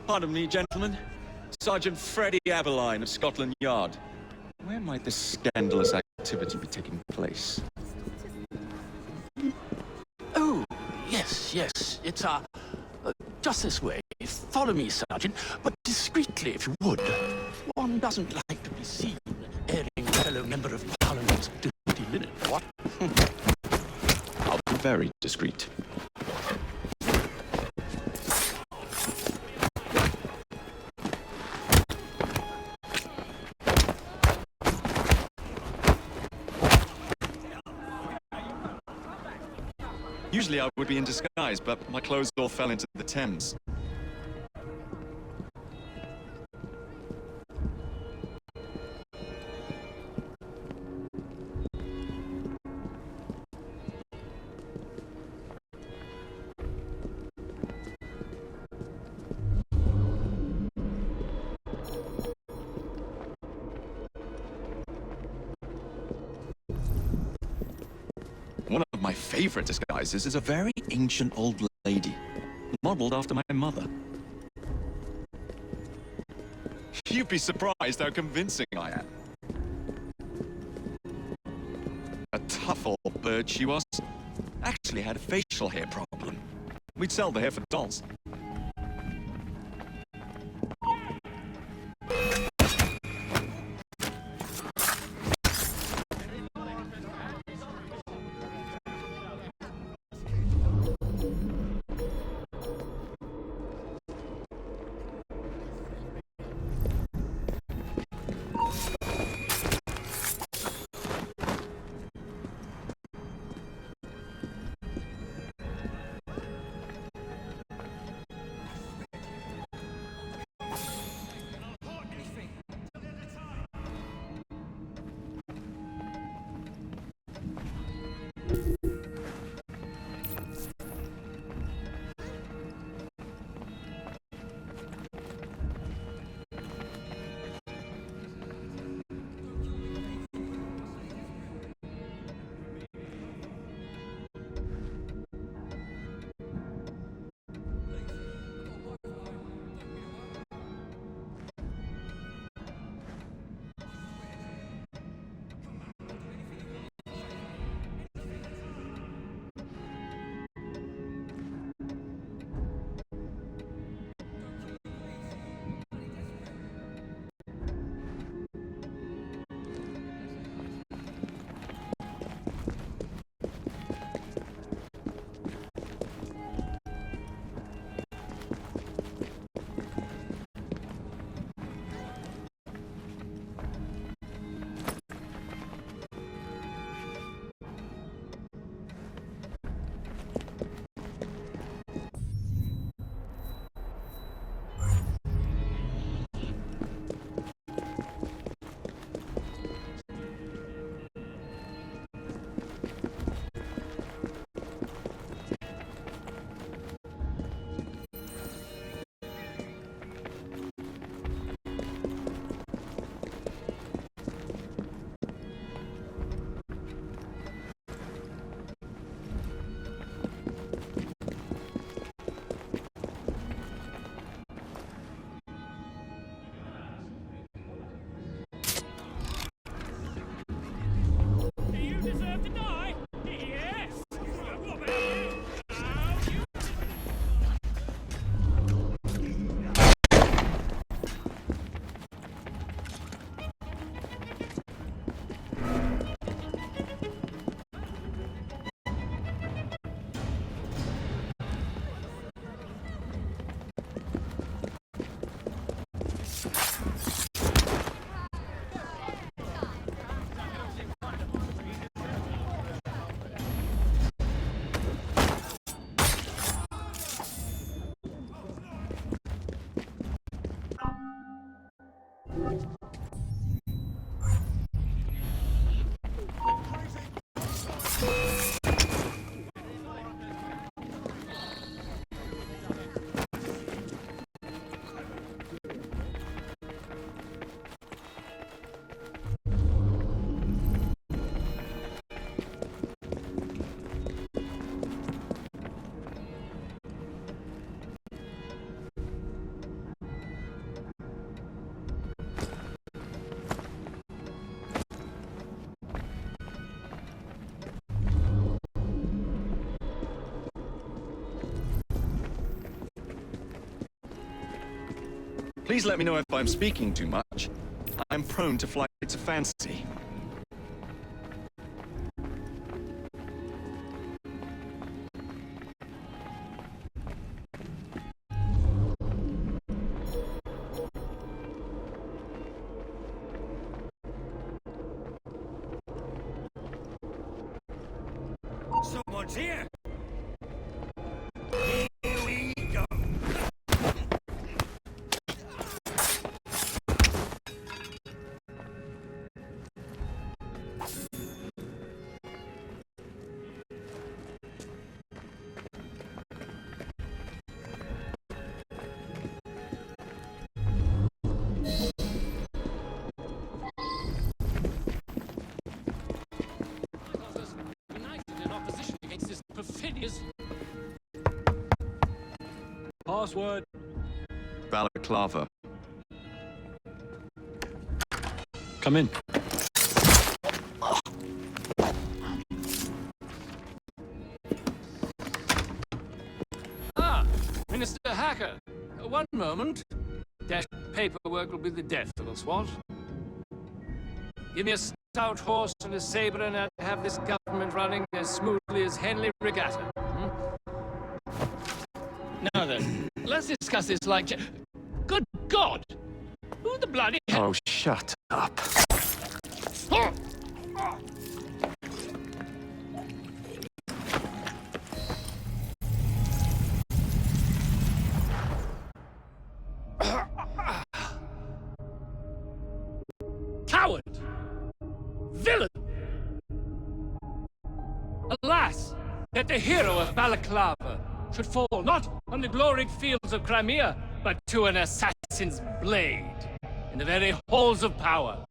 Pardon me, gentlemen. Sergeant Freddie Aberline of Scotland Yard. Where might this scandalous activity be taking place? Oh, yes, yes. It's, just this way. Follow me, Sergeant, but discreetly, if you would. One doesn't like to be seen airing a fellow member of Parliament's dirty linen, what? I'll be very discreet. Usually I would be in disguise, but my clothes all fell into the Thames. favorite disguises is a very ancient old lady, modeled after my mother. You'd be surprised how convincing I am. A tough old bird she was. Actually had a facial hair problem. We'd sell the hair for dolls. Please let me know if I'm speaking too much. I'm prone to flights of fancy. Someone's here! United in opposition against this please. Password. Balaclava. Come in. Ah, Minister Hacker. One moment. Dash paperwork will be the death of us, what? Give me a stout horse and a saber and I'd have this government running as smoothly as Henley Regatta. Now then, let's discuss this like... Good God! Who the bloody... Oh, shut up. Coward! Villain! Alas, that the hero of Balaclava should fall not on the gloried fields of Crimea, but to an assassin's blade in the very halls of power.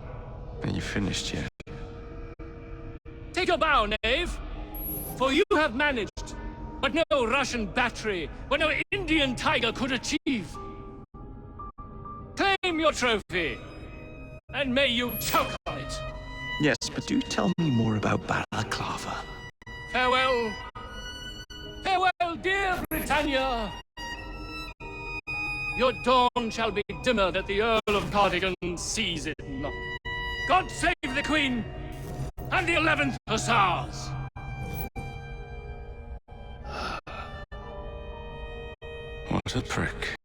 Are you finished yet? Take a bow, knave, for you have managed what no Russian battery, what no Indian tiger could achieve. Claim your trophy, and may you choke on it. Yes, but do tell me more about Balaclava. Farewell. Farewell, dear Britannia. Your dawn shall be dimmer that the Earl of Cardigan sees it not. God save the Queen and the 11th Hussars. What a prick.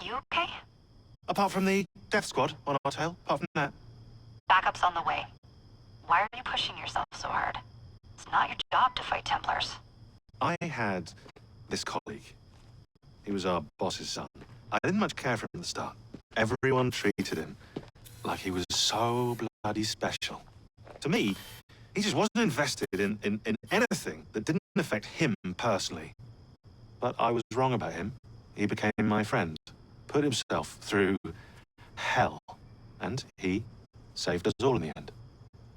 You okay? Apart from the death squad on our tail, apart from that. Backup's on the way. Why are you pushing yourself so hard? It's not your job to fight Templars. I had this colleague. He was our boss's son. I didn't much care for him at the start. Everyone treated him like he was so bloody special. To me, he just wasn't invested in anything that didn't affect him personally. But I was wrong about him. He became my friend, put himself through hell, and he saved us all in the end.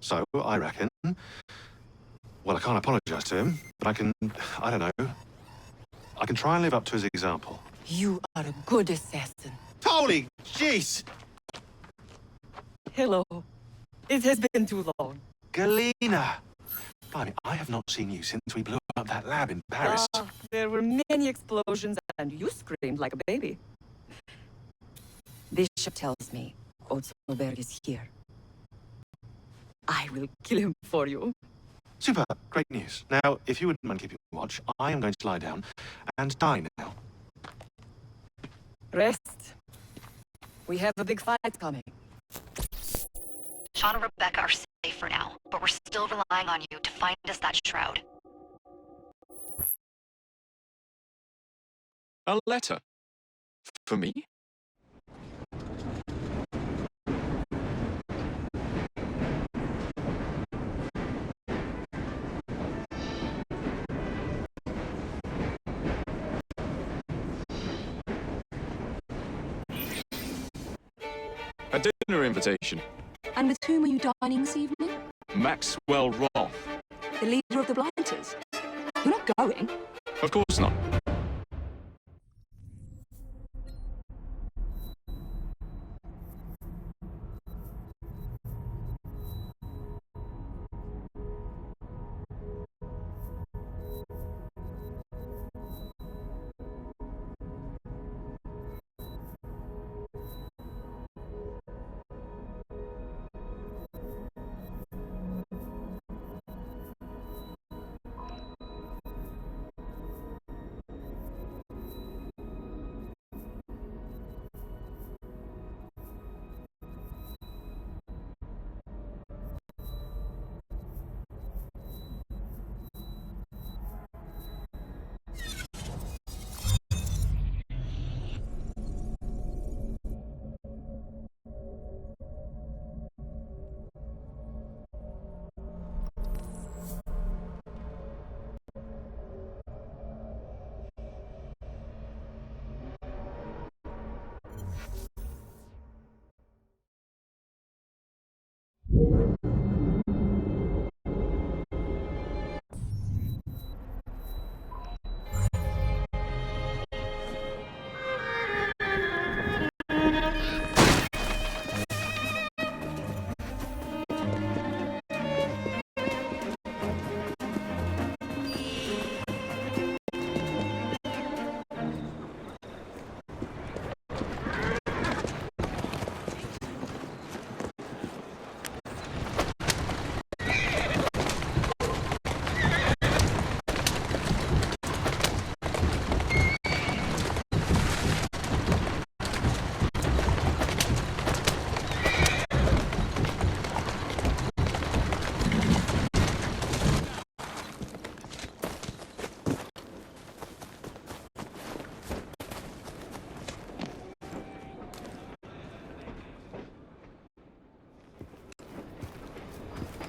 So, I reckon, well, I can't apologize to him, but I don't know, I can try and live up to his example. You are a good assassin. Holy jeez! Hello. It has been too long. Galena! Blimey, I have not seen you since we blew up about that lab in Paris. There were many explosions, and you screamed like a baby. Bishop tells me Otzelberg is here. I will kill him for you. Super. Great news. Now, if you wouldn't mind keeping watch, I am going to lie down and die now. Rest. We have a big fight coming. Sean and Rebecca are safe for now, but we're still relying on you to find us that shroud. A letter? For me? A dinner invitation. And with whom are you dining this evening? Maxwell Roth. The leader of the Blighters. You're not going? Of course not.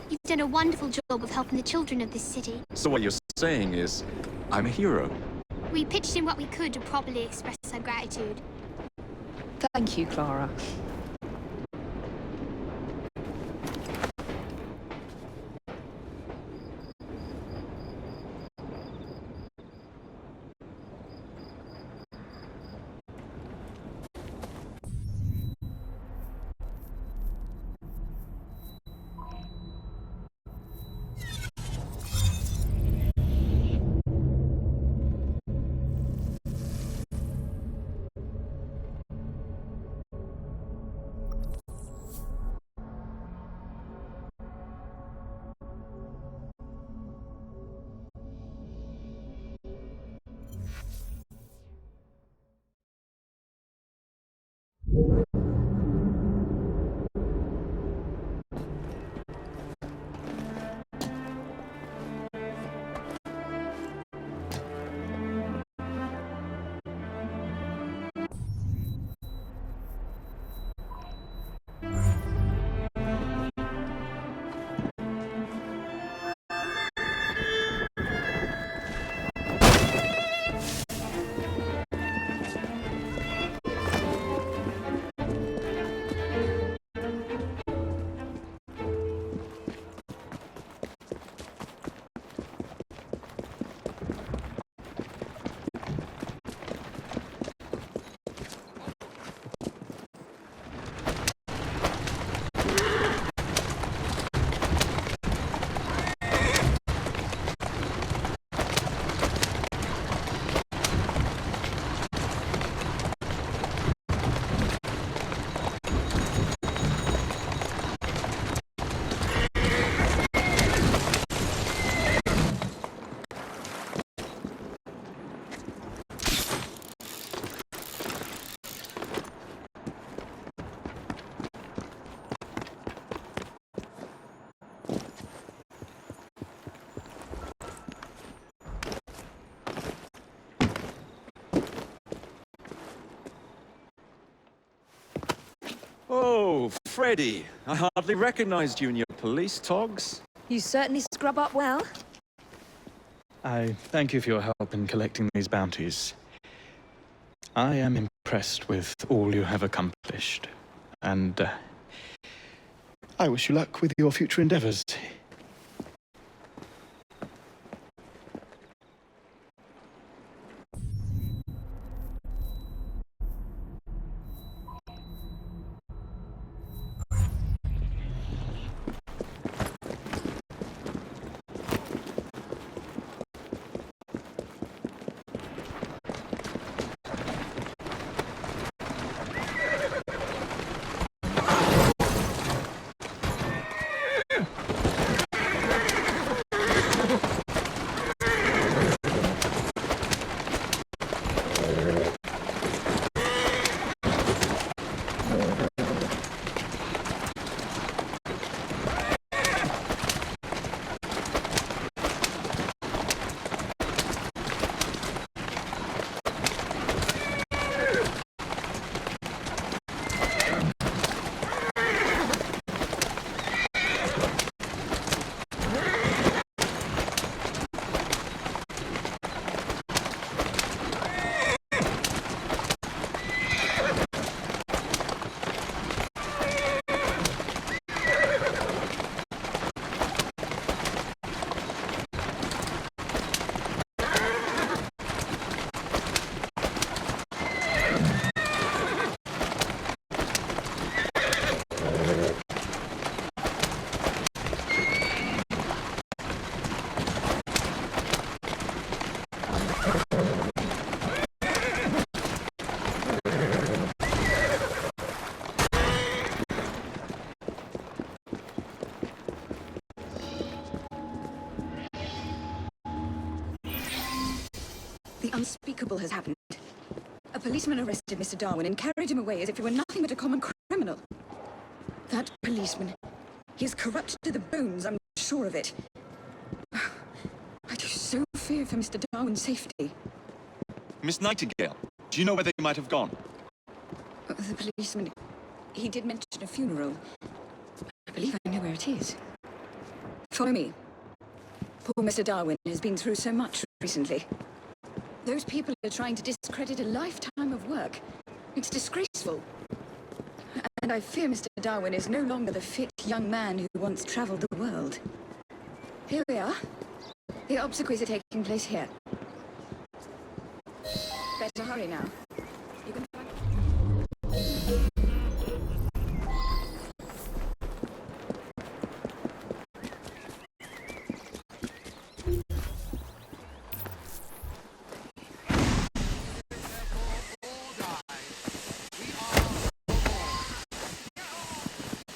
You've done a wonderful job of helping the children of this city. So what you're saying is, I'm a hero. We pitched in what we could to properly express our gratitude. Thank you, Clara. already? I hardly recognized you in your police togs. You certainly scrub up well. I thank you for your help in collecting these bounties. I am impressed with all you have accomplished, and I wish you luck with your future endeavors. The unspeakable has happened. A policeman arrested Mr. Darwin and carried him away as if he were nothing but a common criminal. That policeman, he is corrupt to the bones, I'm sure of it. I do so fear for Mr. Darwin's safety. Miss Nightingale, do you know where they might have gone? The policeman, he did mention a funeral. I believe I know where it is. Follow me. Poor Mr. Darwin has been through so much recently. Those people are trying to discredit a lifetime of work. It's disgraceful. And I fear Mr. Darwin is no longer the fit young man who once traveled the world. Here we are. The obsequies are taking place here. Better hurry now. You can find...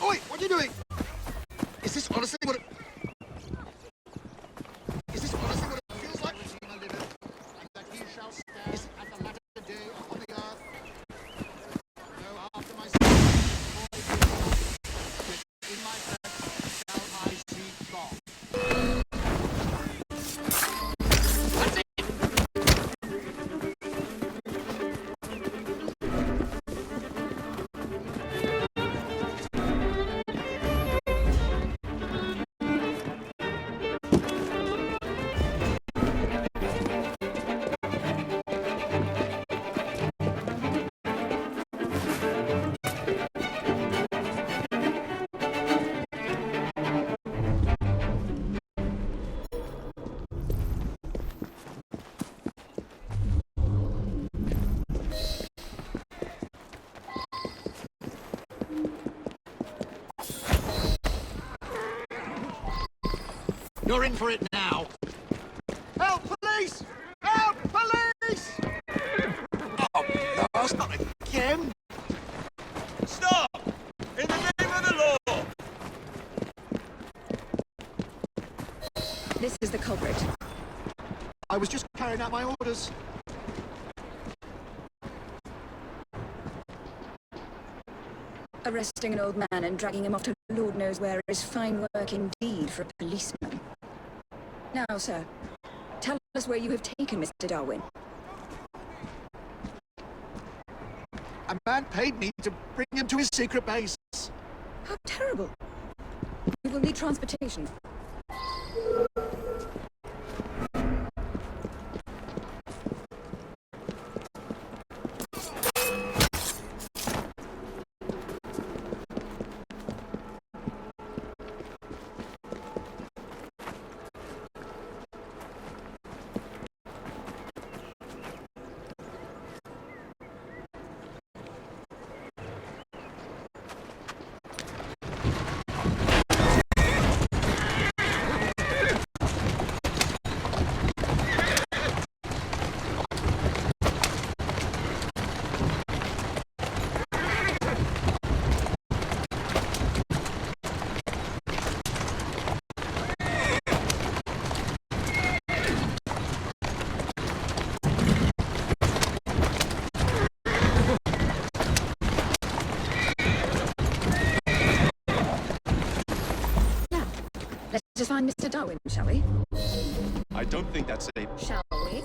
Oi, what are you doing? Is this honestly what it... Is this honestly what it feels like? And that he shall stand at the latter day upon the earth. No, after my in my head shall I see God. That's it! You're in for it now. Help, police! Help, police! Oh, no, not again. Stop! In the name of the law! This is the culprit. I was just carrying out my orders. Arresting an old man and dragging him off to Lord knows where is fine work indeed for a policeman. Now, sir, tell us where you have taken Mr. Darwin. A man paid me to bring him to his secret base. How terrible. We will need transportation. Let's just find Mr. Darwin, shall we? I don't think that's a... Shall we?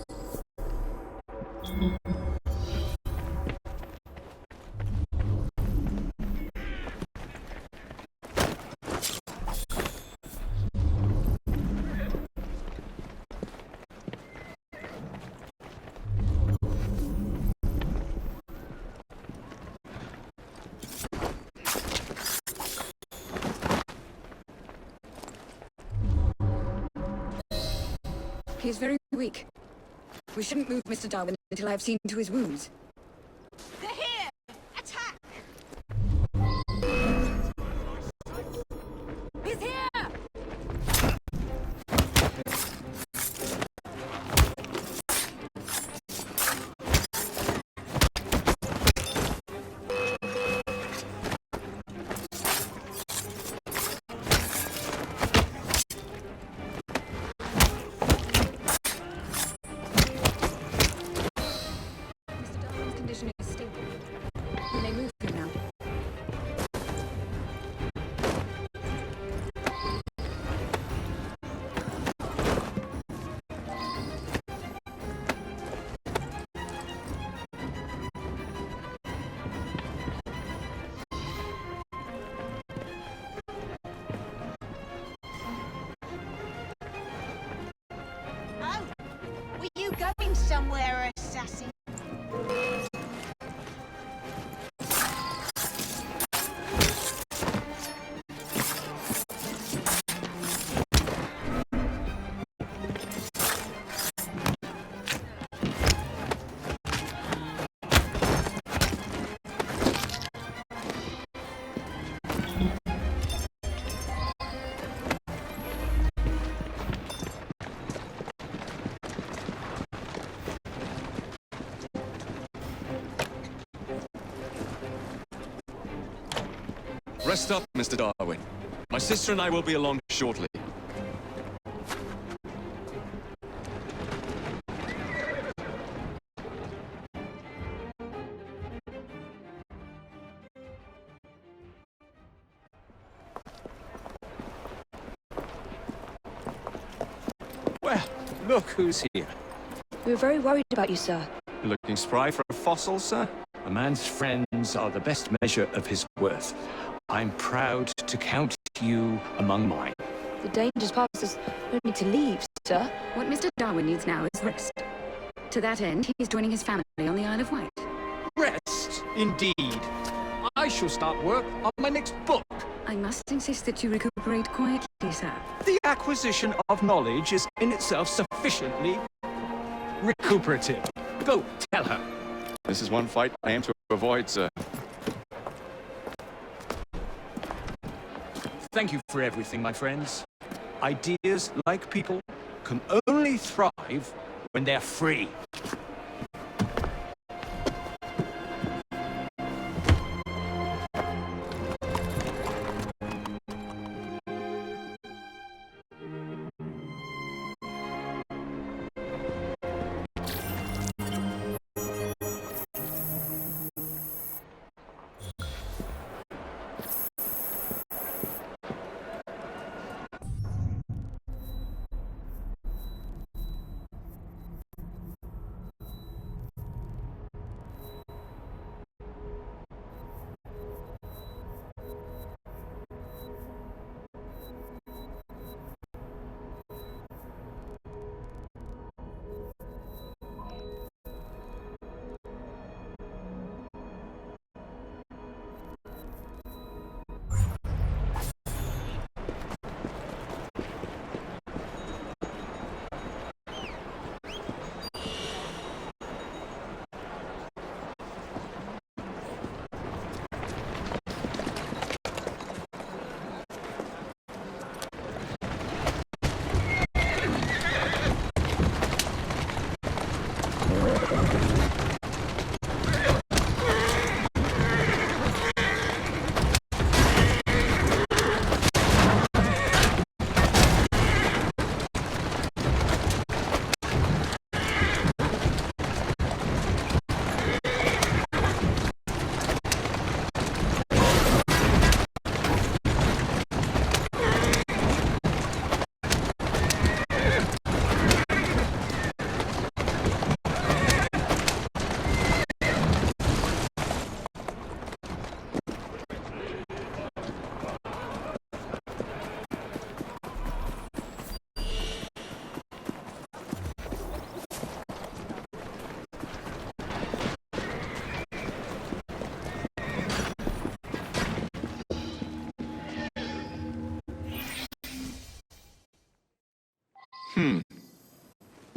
He is very weak. We shouldn't move Mr. Darwin until I have seen to his wounds. They're here! Attack! He's here! Condition is stable. We may move him now. Oh! Were you going somewhere, assassin? Rest up, Mr. Darwin. My sister and I will be along shortly. Well, look who's here. We were very worried about you, sir. Looking spry for a fossil, sir? A man's friends are the best measure of his worth. I'm proud to count you among mine. The danger's past us. We need to leave, sir. What Mr. Darwin needs now is rest. To that end, he is joining his family on the Isle of Wight. Rest, indeed. I shall start work on my next book. I must insist that you recuperate quietly, sir. The acquisition of knowledge is in itself sufficiently recuperative. Go, tell her. This is one fight I aim to avoid, sir. Thank you for everything, my friends. Ideas, like people, can only thrive when they're free.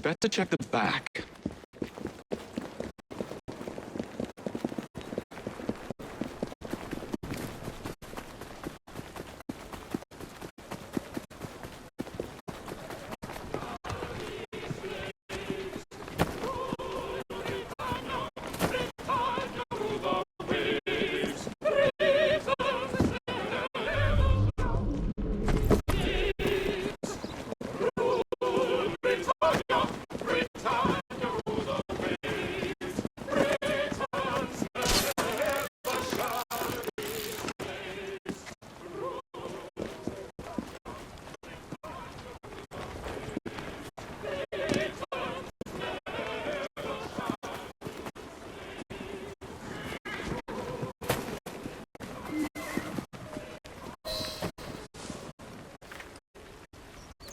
Better check the back.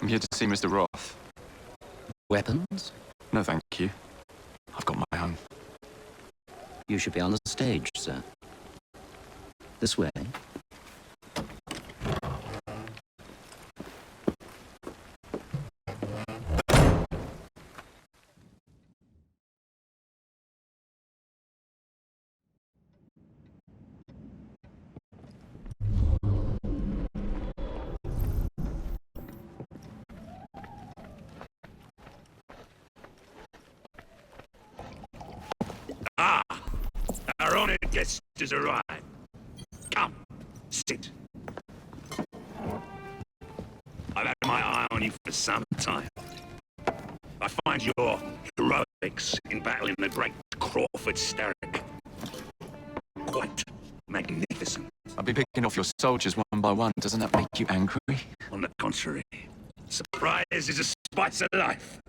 I'm here to see Mr. Roth. Weapons? No, thank you. I've got my own. You should be on the stage, sir. This way. Ah! Our honored guest has arrived. Come, sit. I've had my eye on you for some time. I find your heroics in battling the great Crawford Starrick quite magnificent. I'll be picking off your soldiers one by one. Doesn't that make you angry? On the contrary, surprise is a spice of life.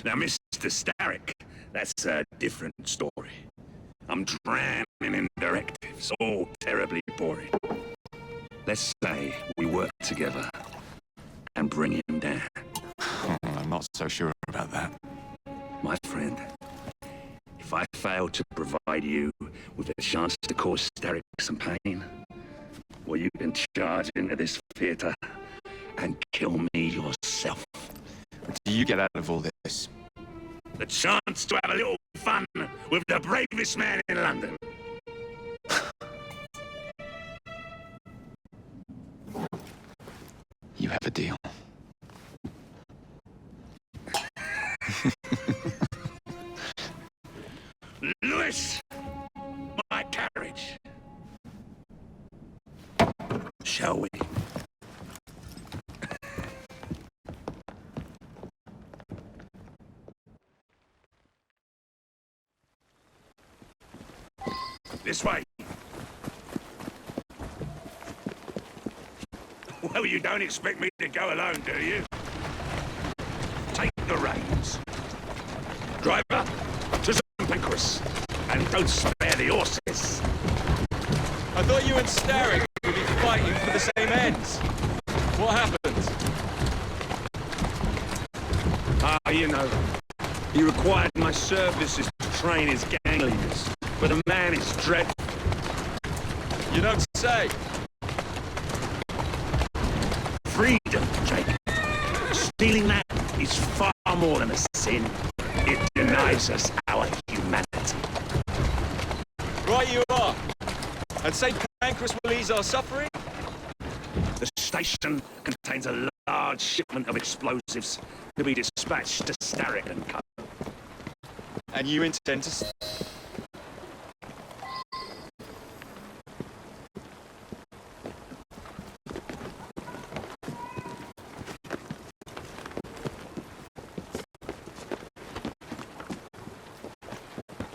Now, Mr. Starrick, that's a different story. I'm drowning in directives, all terribly boring. Let's say we work together and bring him down. I'm not so sure about that. My friend, if I fail to provide you with a chance to cause Starrick some pain, well, you can charge into this theater and kill me yourself. What do you get out of all this? The chance to have a little fun with the bravest man in London. You have a deal. Lewis, my carriage. Shall we? This way. Well, you don't expect me to go alone, do you? Take the reins. Driver, to St. Pancras, and don't spare the horses. I thought you and Starrick would be fighting for the same ends. What happened? Ah, you know, he required my services to train his gang leaders, but the man is dreadful. You don't say. Freedom, Jake. Stealing that is far more than a sin. It denies us our humanity. Right you are. And St. Pancras will ease our suffering? The station contains a large shipment of explosives to be dispatched to Starrick and Co. And you intend to...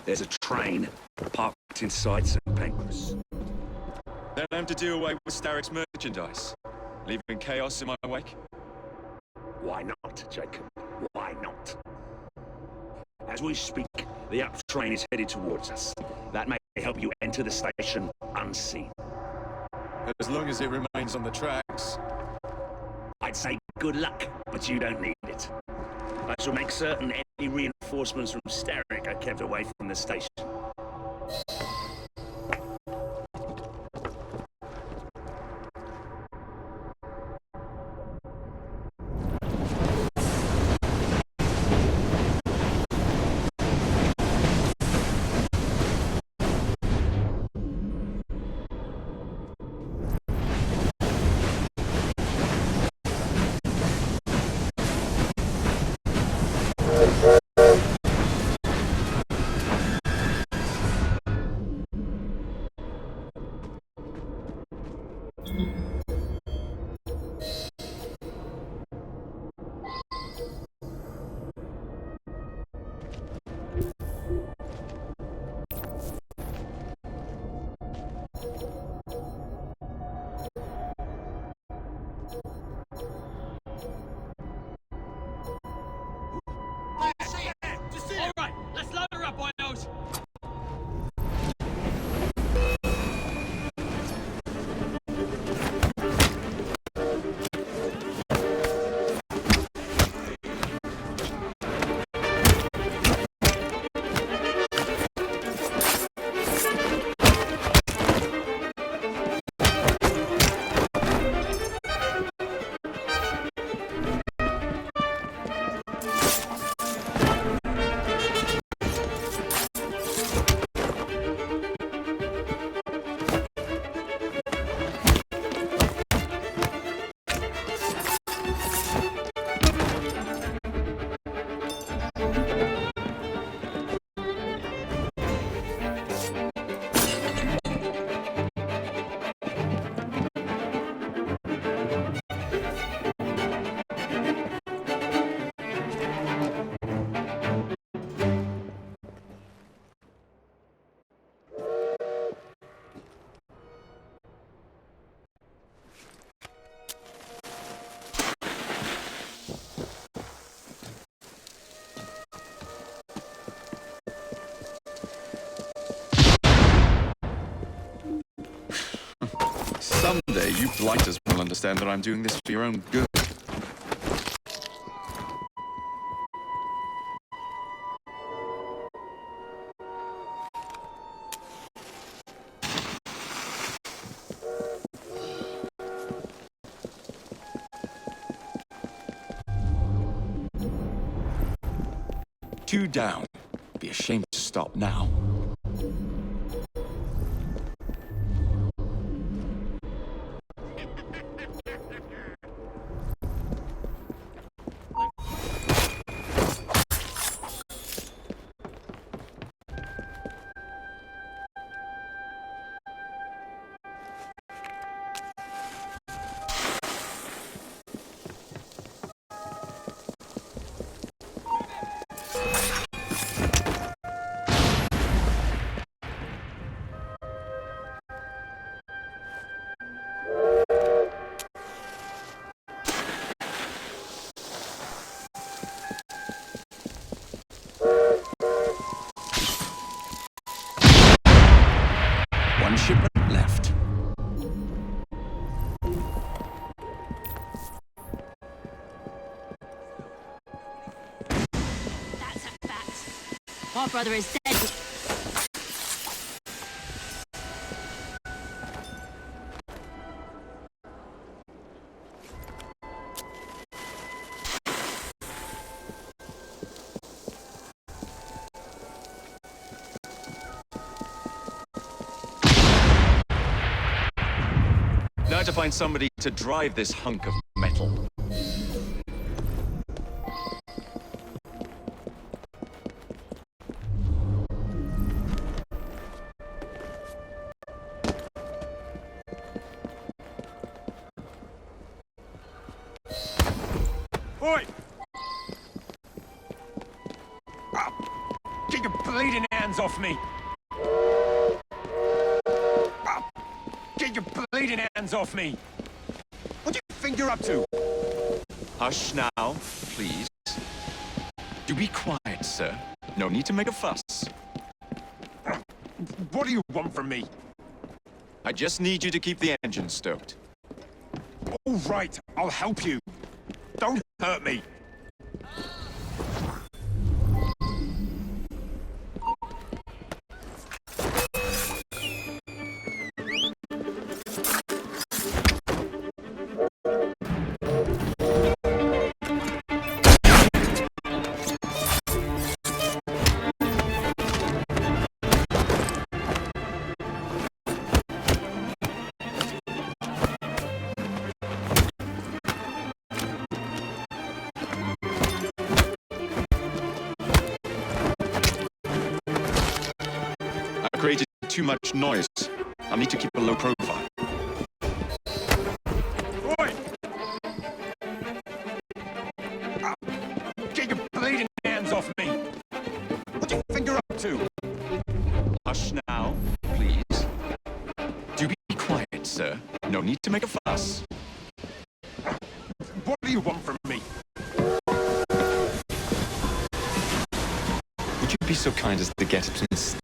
There's a train parked inside St. Pancras. Then I'm to do away with Starrick's merchandise, leaving chaos in my wake? Why not, Jacob? Why not? As we speak, the up train is headed towards us. That may help you enter the station unseen. As long as it remains on the tracks. I'd say good luck, but you don't need it. I shall make certain any reinforcements from Starrick are kept away from the station. All right, let's load her up, boyos. Someday, you blighters will understand that I'm doing this for your own good. Two down. Be ashamed to stop now. One shipment left. That's a fact. My brother is dead. Now to find somebody to drive this hunk of metal. Oi! Get your bleeding hands off me! Get your bleeding hands off me! What do you think you're up to? Hush now, please. Do be quiet, sir. No need to make a fuss. What do you want from me? I just need you to keep the engine stoked. All right, I'll help you. Don't hurt me. I've created too much noise. I'll need to keep a low profile. Oi! Get your bleeding hands off me! What do you think you're up to? Hush now, please. Do be quiet, sir. No need to make a fuss. What do you want from me? Would you be so kind as to get some steam?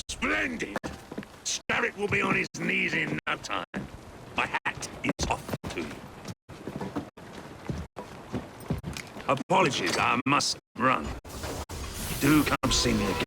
Splendid! Starrick will be on his knees in no time. My hat is off to you. Apologies, I must run. Do come see me again.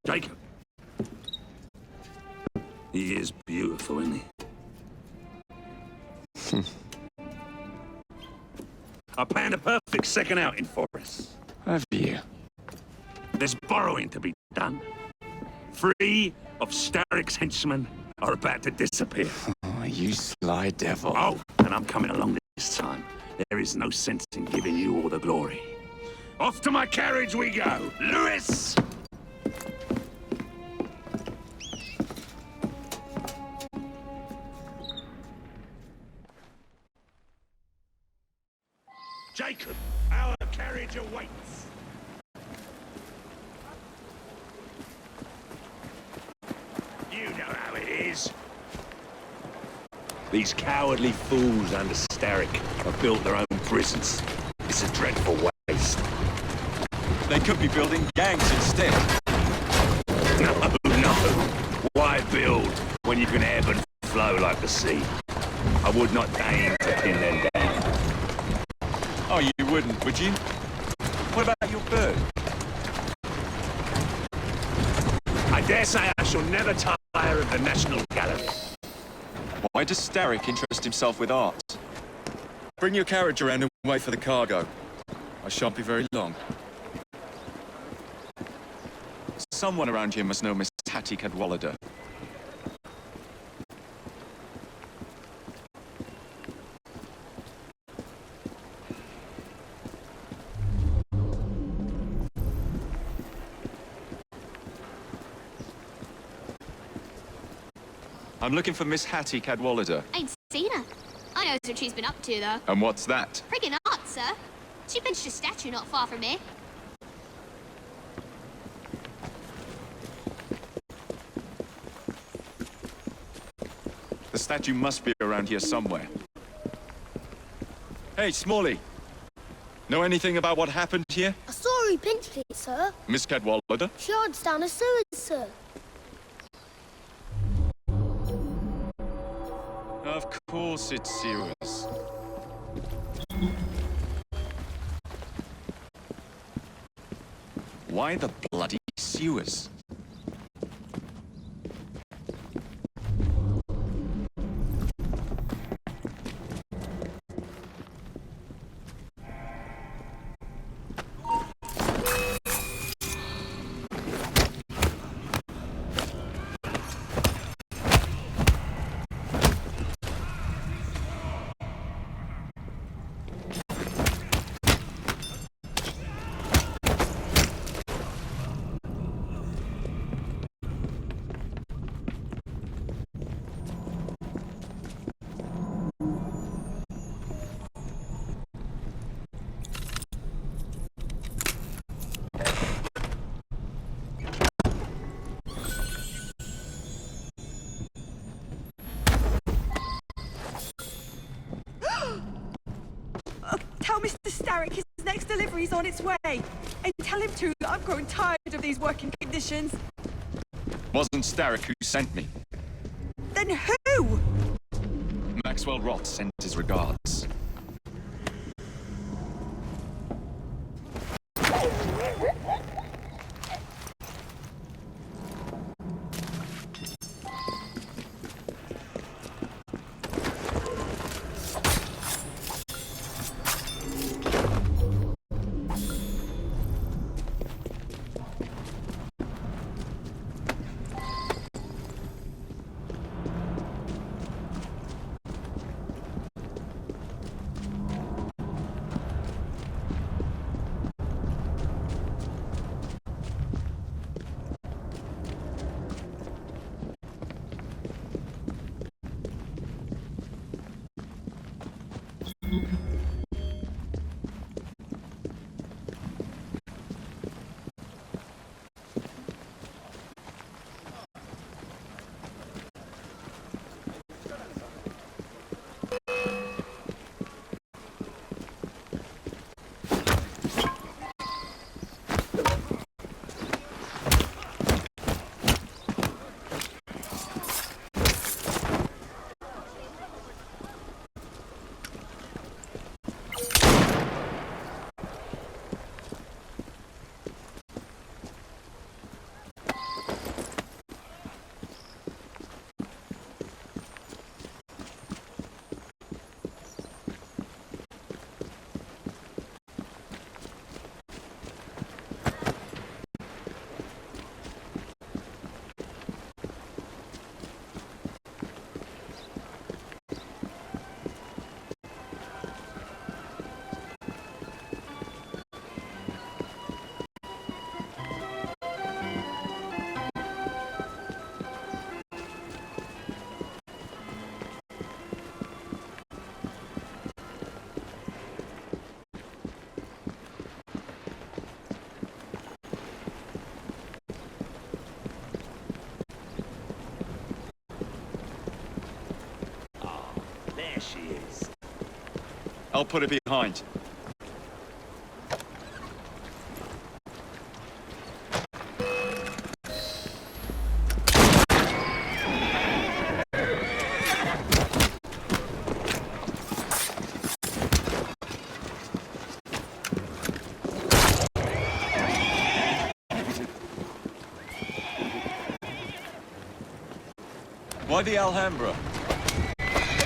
Jacob. He is beautiful, isn't he? I planned a perfect second outing for us. Have you? There's borrowing to be done. 3 of Starrick's henchmen are about to disappear. Oh, you sly devil. Oh, and I'm coming along this time. There is no sense in giving you all the glory. Off to my carriage we go. Lewis! Jacob, our carriage awaits. You know how it is. These cowardly fools under Starrick have built their own prisons. It's a dreadful waste. They could be building gangs instead. No, no. Why build when you can ebb and flow like the sea? I would not deign to pin them down. Oh, you wouldn't, would you? What about your bird? I dare say I shall never tire of the National Gallery. Why does Starrick interest himself with art? Bring your carriage around and wait for the cargo. I shan't be very long. Someone around here must know Miss Hattie Cadwallader. I'm looking for Miss Hattie Cadwallader. Ain't seen her. I knows what she's been up to, though. And what's that? Friggin' art, sir. She pinched a statue not far from here. The statue must be around here somewhere. Hey, Smalley. Know anything about what happened here? I saw her pinched it, sir. Miss Cadwallader? She hides down the sewers, sir. Of course it's sewers. Why the bloody sewers? Tell Mr. Starrick his next delivery's on its way. And tell him too that I'm growing tired of these working conditions. Wasn't Starrick who sent me. Then who? Maxwell Roth sent his regards. There she is. I'll put it behind. Why the Alhambra?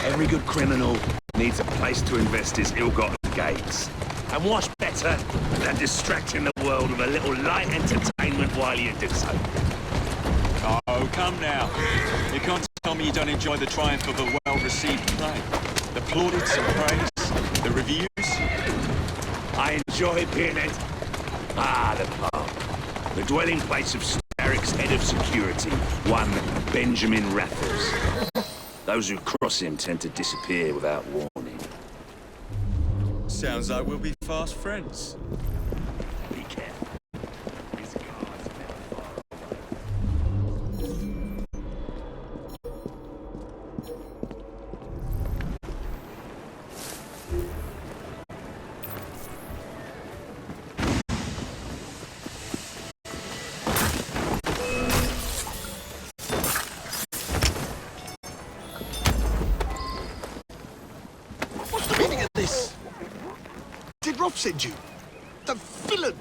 Every good criminal needs a place to invest his ill-gotten gains. And what's better than distracting the world with a little light entertainment while you do so? Oh, come now. You can't tell me you don't enjoy the triumph of a well-received play. The plaudits and praise, the reviews. I enjoy being it. The park. The dwelling place of Starrick's head of security, one Benjamin Raffles. Those who cross him tend to disappear without warning. Sounds like we'll be fast friends. Be careful. His guards never far What's the meaning of this? Did Rob send you? The villain!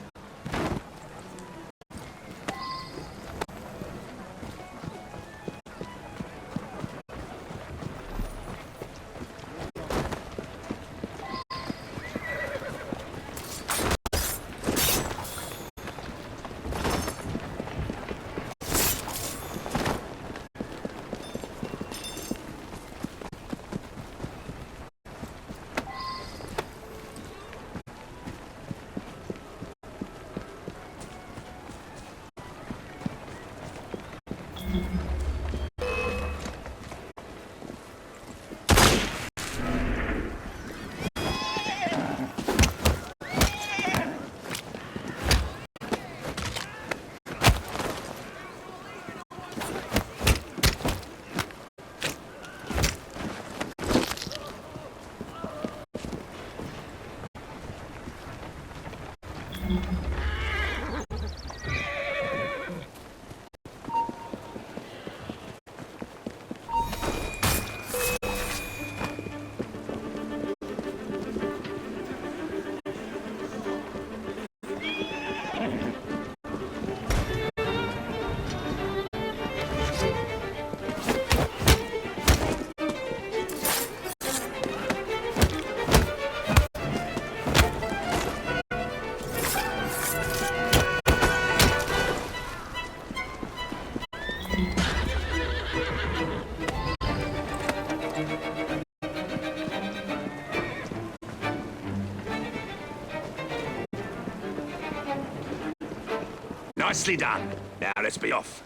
Nicely done. Now let's be off.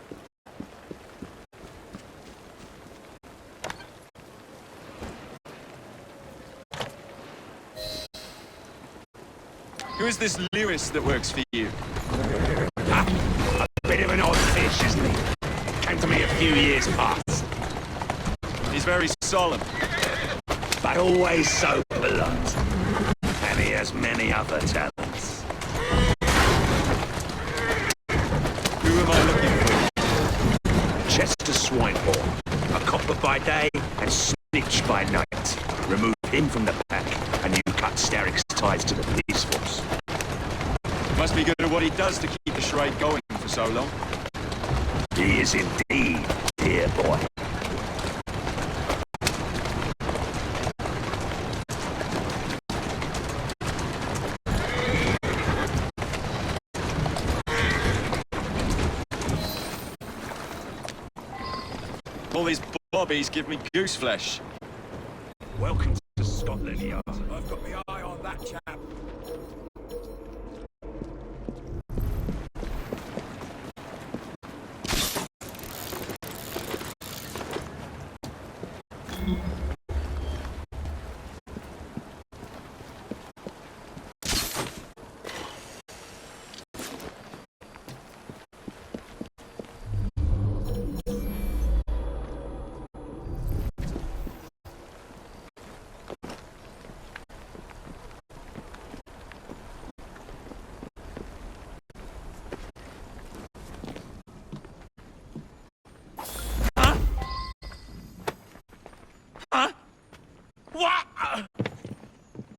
Who is this Lewis that works for you? A bit of an odd fish, isn't he? Came to me a few years past. He's very solemn. But always so polite. And he has many other talents. Who am I looking for? Chester Swinehorn. A copper by day and snitch by night. Remove him from the pack and you cut Starrick's ties to the police force. Must be good at what he does to keep the charade going for so long. He is indeed, dear boy. All these bobbies give me goose flesh. Welcome to Scotland Yard. I've got my eye on that chap.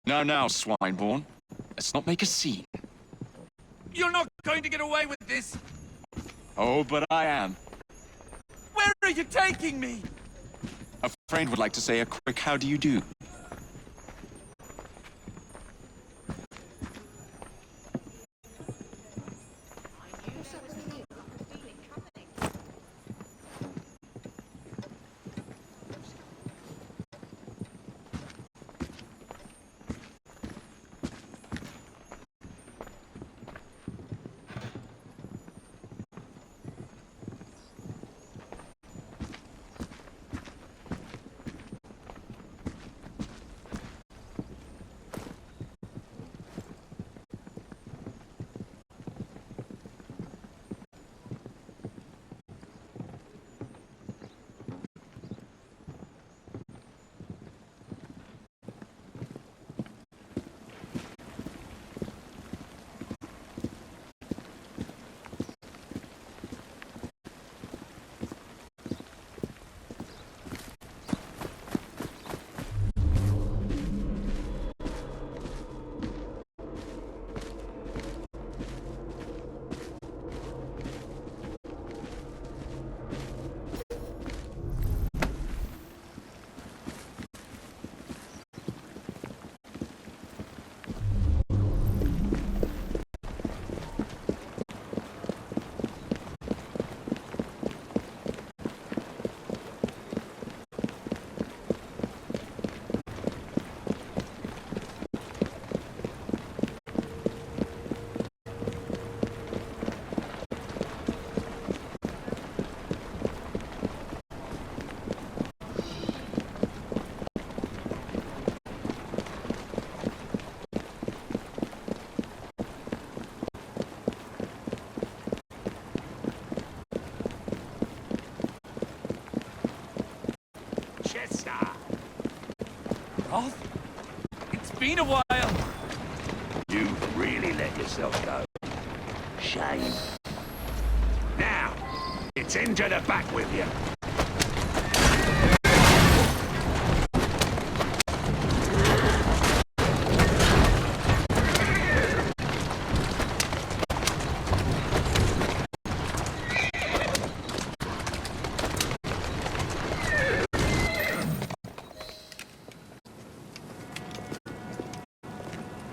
Now, Swineborn. Let's not make a scene. You're not going to get away with this! Oh, but I am. Where are you taking me? A friend would like to say a quick how do you do. Roth? It's been a while. You've really let yourself go. Shame. Now, it's into the back with you.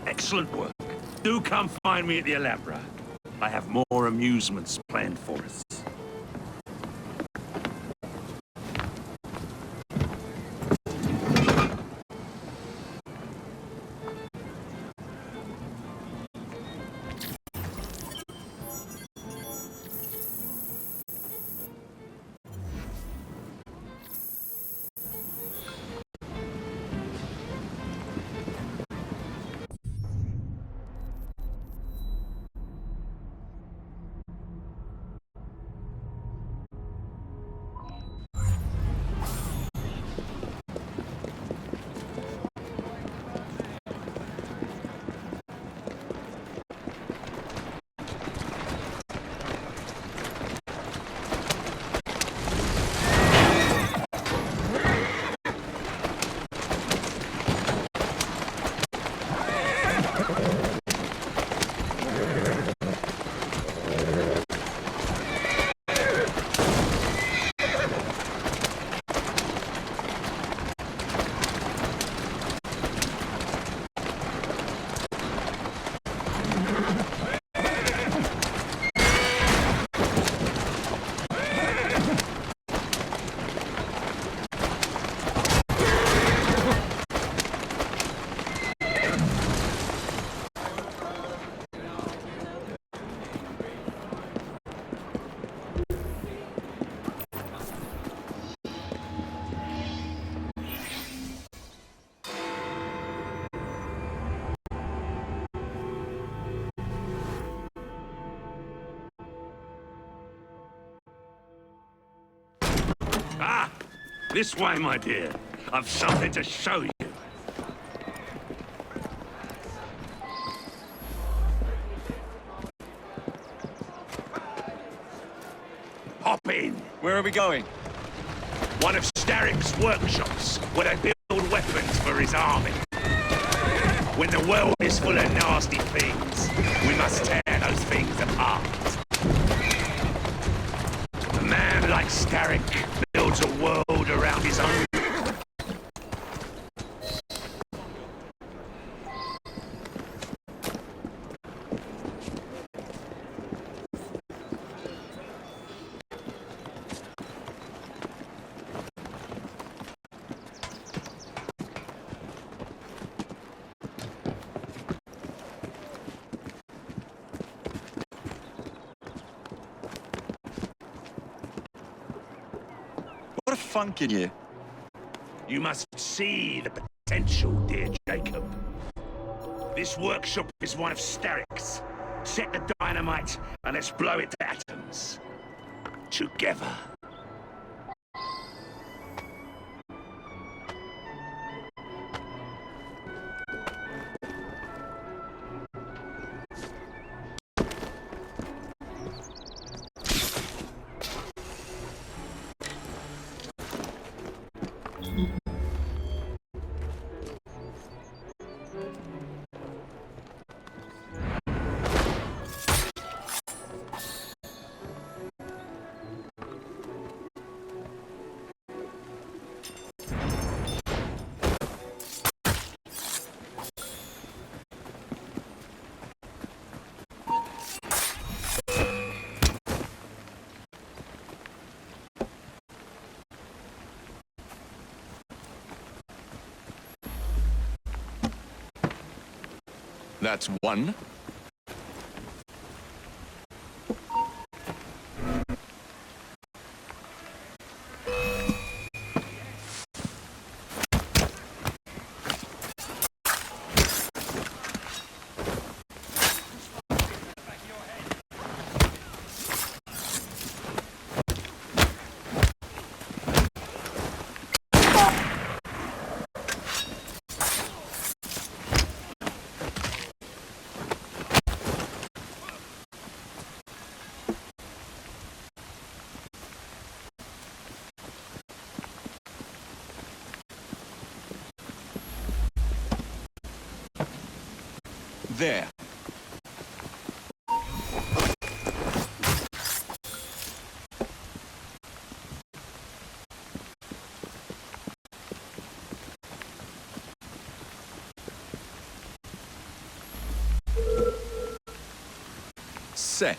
Excellent work. Do come find me at the Alhambra. I have more amusements planned for us. Ah! This way, my dear. I've something to show you. Hop in. Where are we going? One of Starrick's workshops, where they build weapons for his army. When the world is full of nasty things, we must tear those things apart. A man like Starrick builds a world around his own. What a funk in you. You must see the potential, dear Jacob. This workshop is one of Starrick's. Set the dynamite and let's blow it to atoms. Together. That's one. There. Set.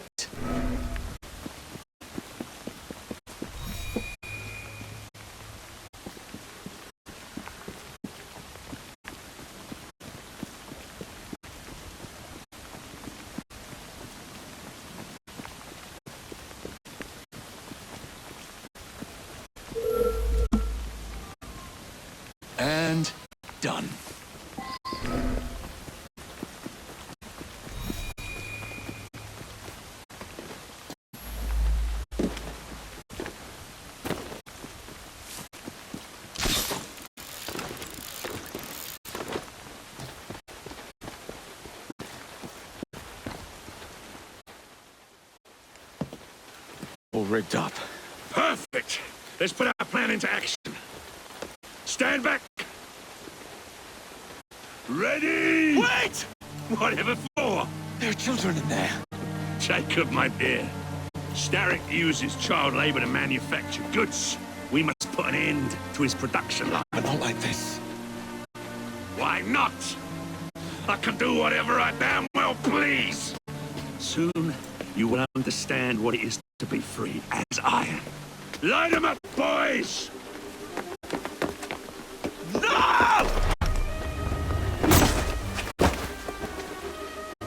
And done. All rigged up. Perfect. Let's put our plan into action. Stand back. Ready? Wait! Whatever for? There are children in there. Jacob, my dear. Starrick uses child labor to manufacture goods. We must put an end to his production line. But not like this. Why not? I can do whatever I damn well please. Soon, you will understand what it is to be free as I am. Light 'em up, boys! No!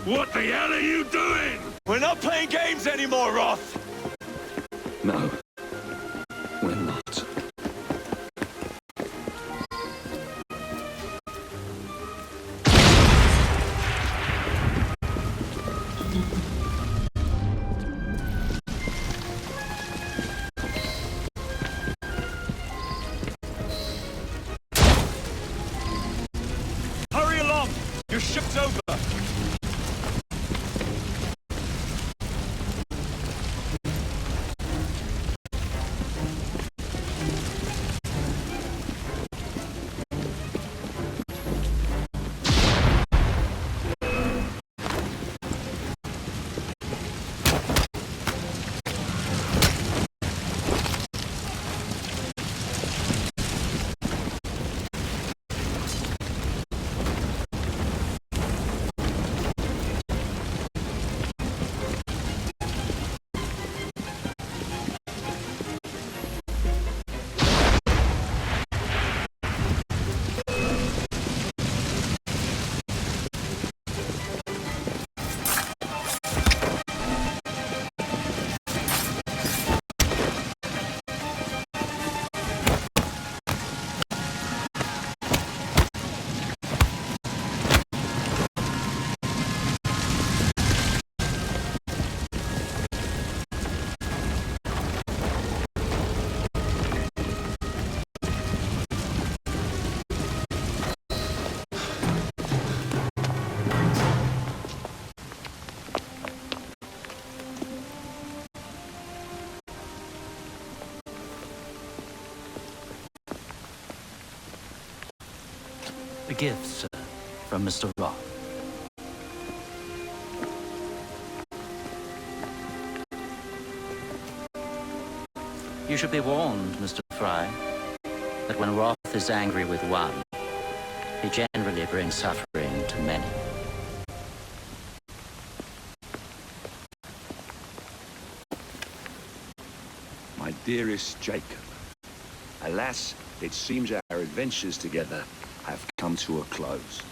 What the hell are you doing? We're not playing games anymore, Roth! No, we're not. Hurry along! Your ship's over! A gift, sir, from Mr. Roth. You should be warned, Mr. Fry, that when Roth is angry with one, he generally brings suffering to many. My dearest Jacob, alas, it seems our adventures together have come to a close.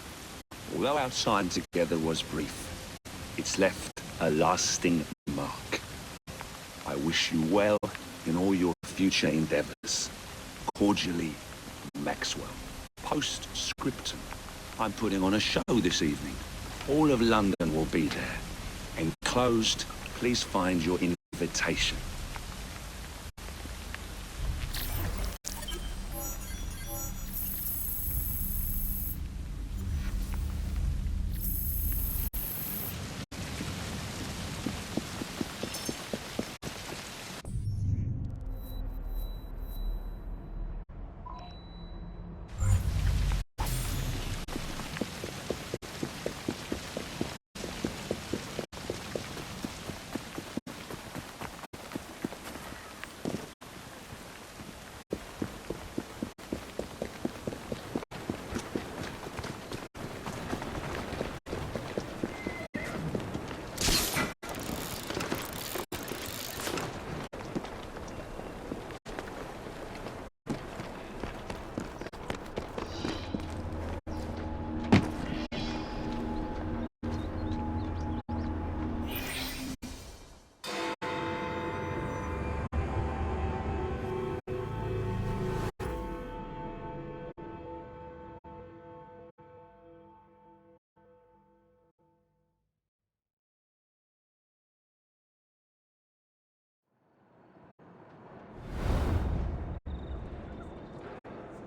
Although our time together was brief, it's left a lasting mark. I wish you well in all your future endeavors. Cordially, Maxwell. Postscriptum. I'm putting on a show this evening. All of London will be there. Enclosed, please find your invitation.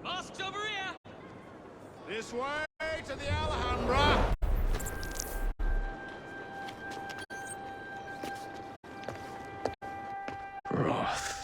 Masks over here! This way to the Alhambra! Roth.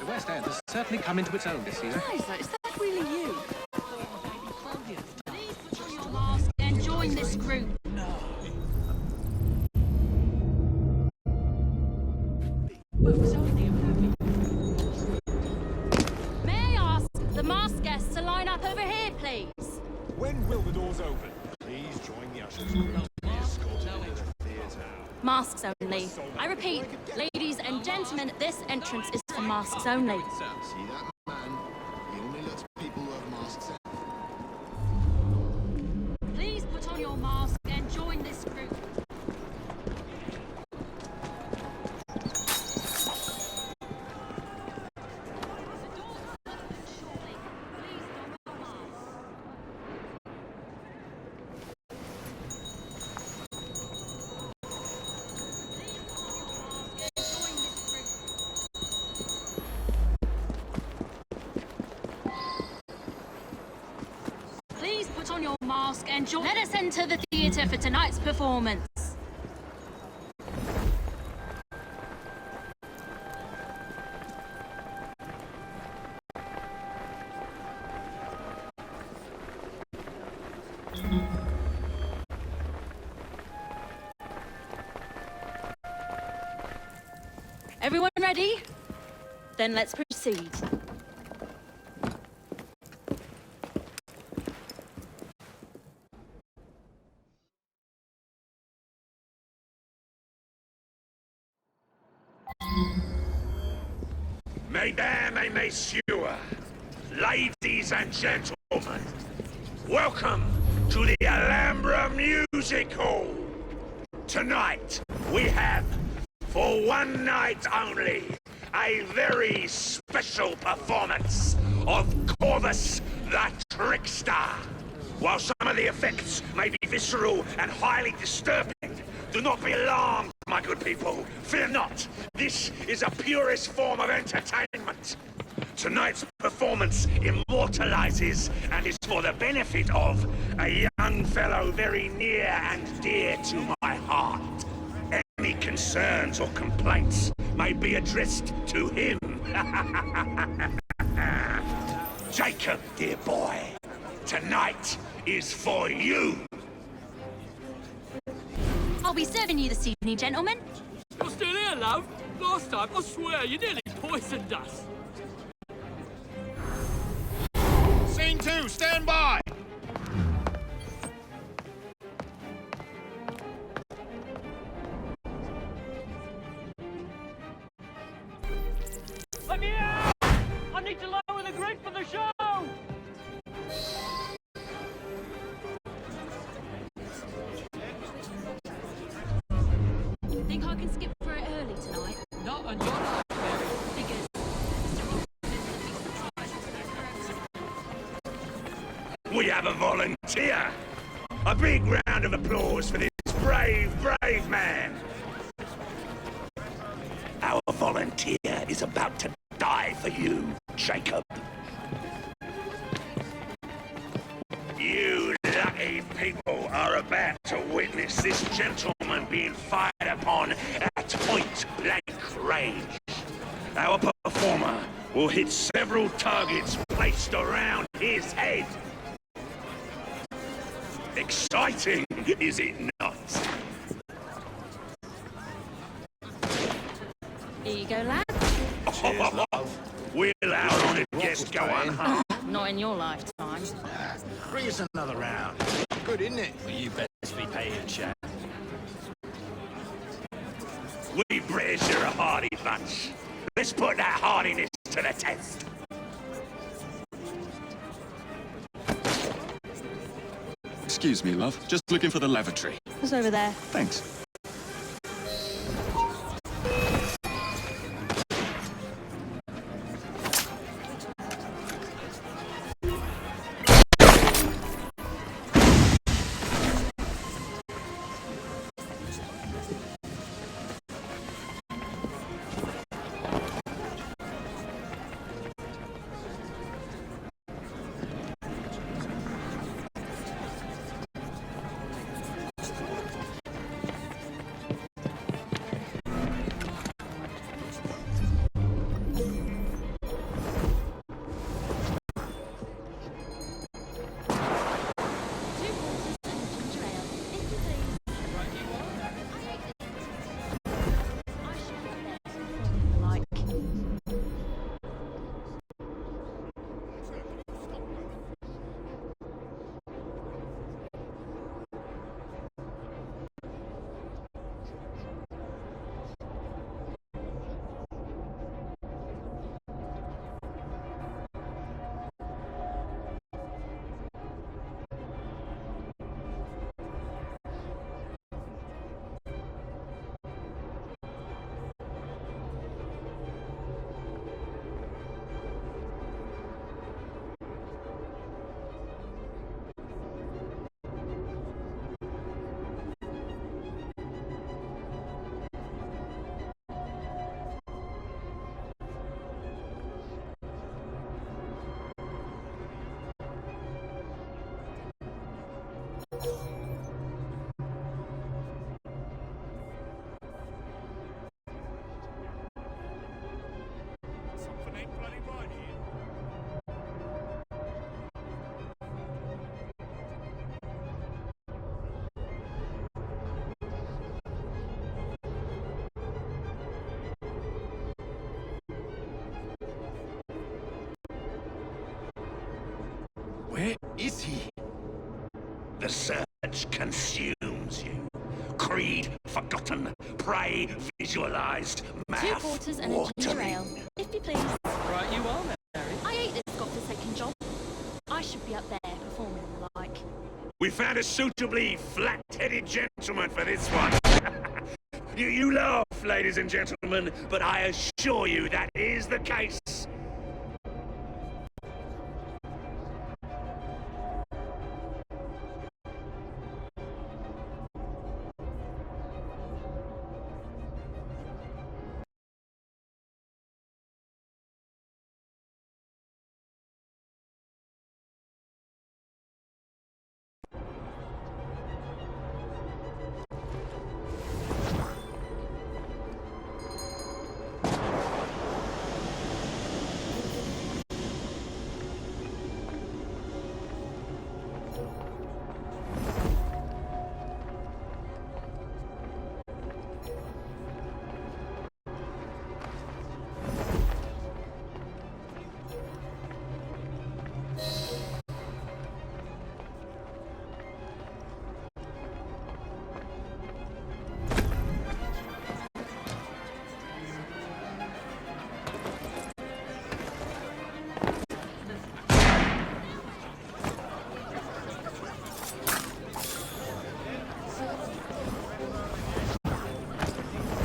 The West End has certainly come into its own this year. Liza, is that really you? Please put on your mask and join this group. May I ask the masked guests to line up over here, please? When will the doors open? Please join the ushers group to be escorted into the theatre. Masks only. I repeat, ladies and gentlemen, this entrance is for masks only. See that man? He only lets people who have masks in. Please put on your mask and join this group. Please put on your mask and join. Let us enter the theatre for tonight's performance. Everyone ready? Then let's proceed. Mesdames et messieurs, ladies and gentlemen, welcome to the Alhambra Music Hall. Tonight, we have, for one night only, a very special performance of Corvus the Trickster. While some of the effects may be visceral and highly disturbing, do not be alarmed, my good people. Fear not. This is a purest form of entertainment. Tonight's performance immortalizes and is for the benefit of a young fellow very near and dear to my heart. Any concerns or complaints may be addressed to him. Jacob, dear boy, tonight is for you. I'll be serving you this evening, gentlemen. You're still here, love? Last time, I swear, you nearly poisoned us. Scene 2, stand by! Let me out! I need to lower the grid for the show! Think I can skip for it early tonight? Not on your life, Mary. Because We have a volunteer. A big round of applause for this brave, brave man. Our volunteer is about to die for you, Jacob. You lucky people are about to witness this gentleman being fired upon at point-blank range. Our performer will hit several targets placed around his head. Exciting, is it not? here you go, lad. Will our honoured guest go unharmed? Not in your lifetime. Bring us another round. Good, isn't it? Well, you best be paying, chap. We British are a hardy bunch. Let's put that hardiness to the test. Excuse me, love. Just looking for the lavatory. What's over there? Thanks. Something ain't bloody right here. Where is he? The surge consumes you. Creed forgotten, prey visualized, 2 mouth quarters and a ginger ale, watering. if you please. Right, you are, Mary. I hate this godforsaken job. I should be up there performing and the like. We found a suitably flat-headed gentleman for this one. You laugh, ladies and gentlemen, but I assure you that is the case.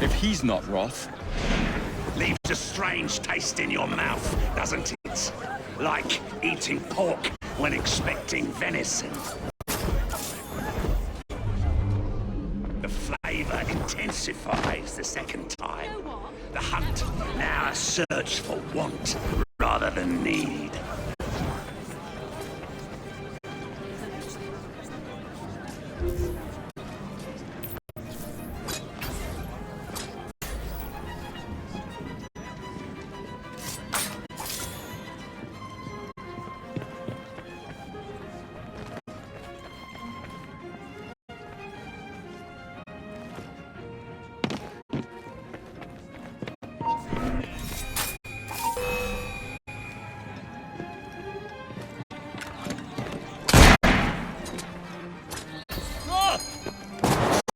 If he's not Roth... Leaves a strange taste in your mouth, doesn't it? Like eating pork when expecting venison. The flavor intensifies the second time. The hunt, now a search for want rather than need.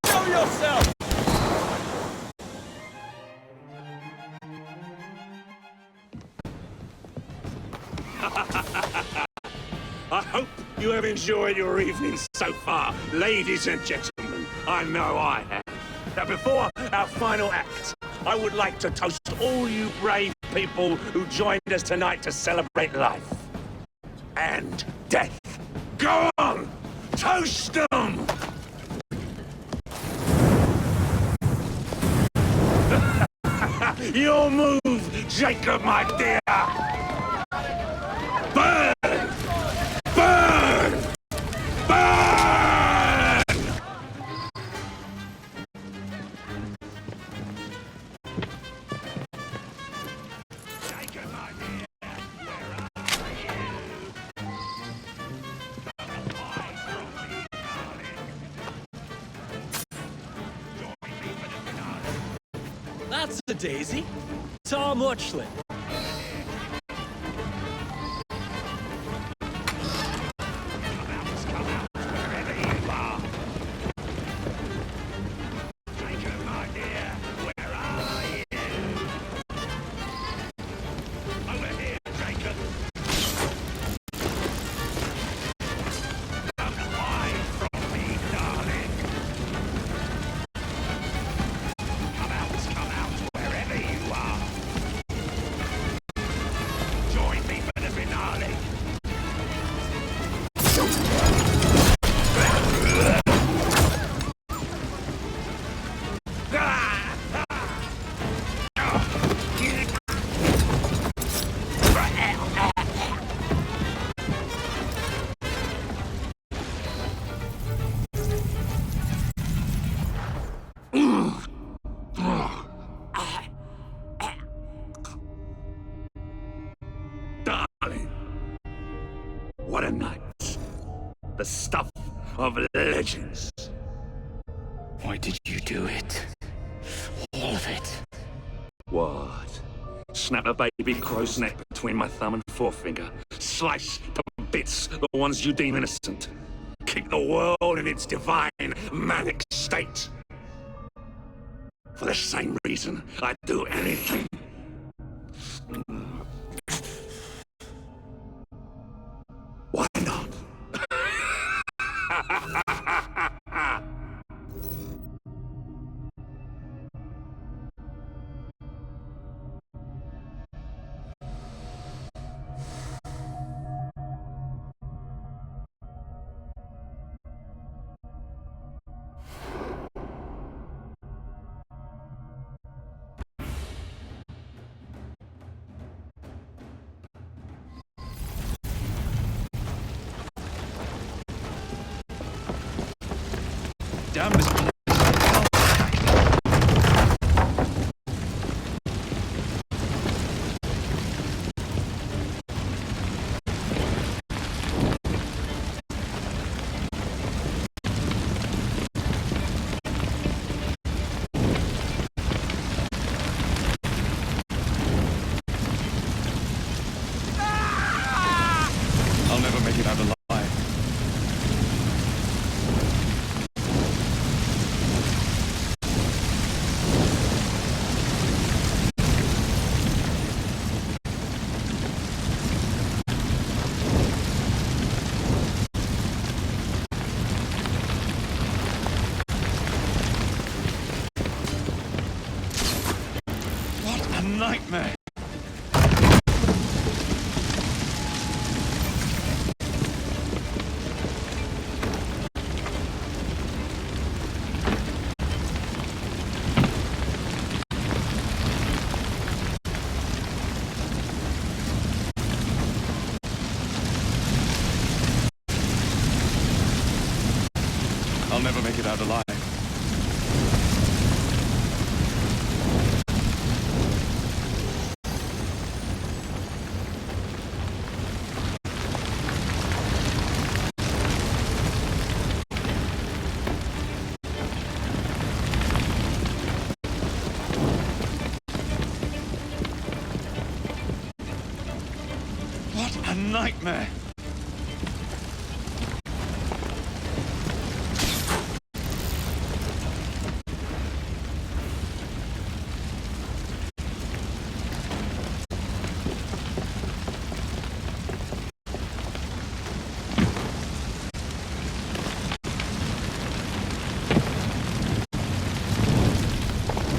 Show yourself! I hope you have enjoyed your evening so far, ladies and gentlemen. I know I have. Now, before our final act, I would like to toast all you brave people who joined us tonight to celebrate life and death. Go on! Toast them! Your move, Jacob, my dear! Burn! Burn! Burn! Jacob, my dear, where are you? Don't hide from me, darling. Join me for the finale. That's a daisy. Tom Watchley. Darling, what a night. The stuff of legends. Why did you do it? All of it. What? Snap a baby crow's neck between my thumb and forefinger. Slice to bits the ones you deem innocent. Keep the world in its divine, manic state. For the same reason, I'd do anything. Why not? Damn this place. I'll never make it out alive. What a nightmare! I'll never make it out alive. What a nightmare!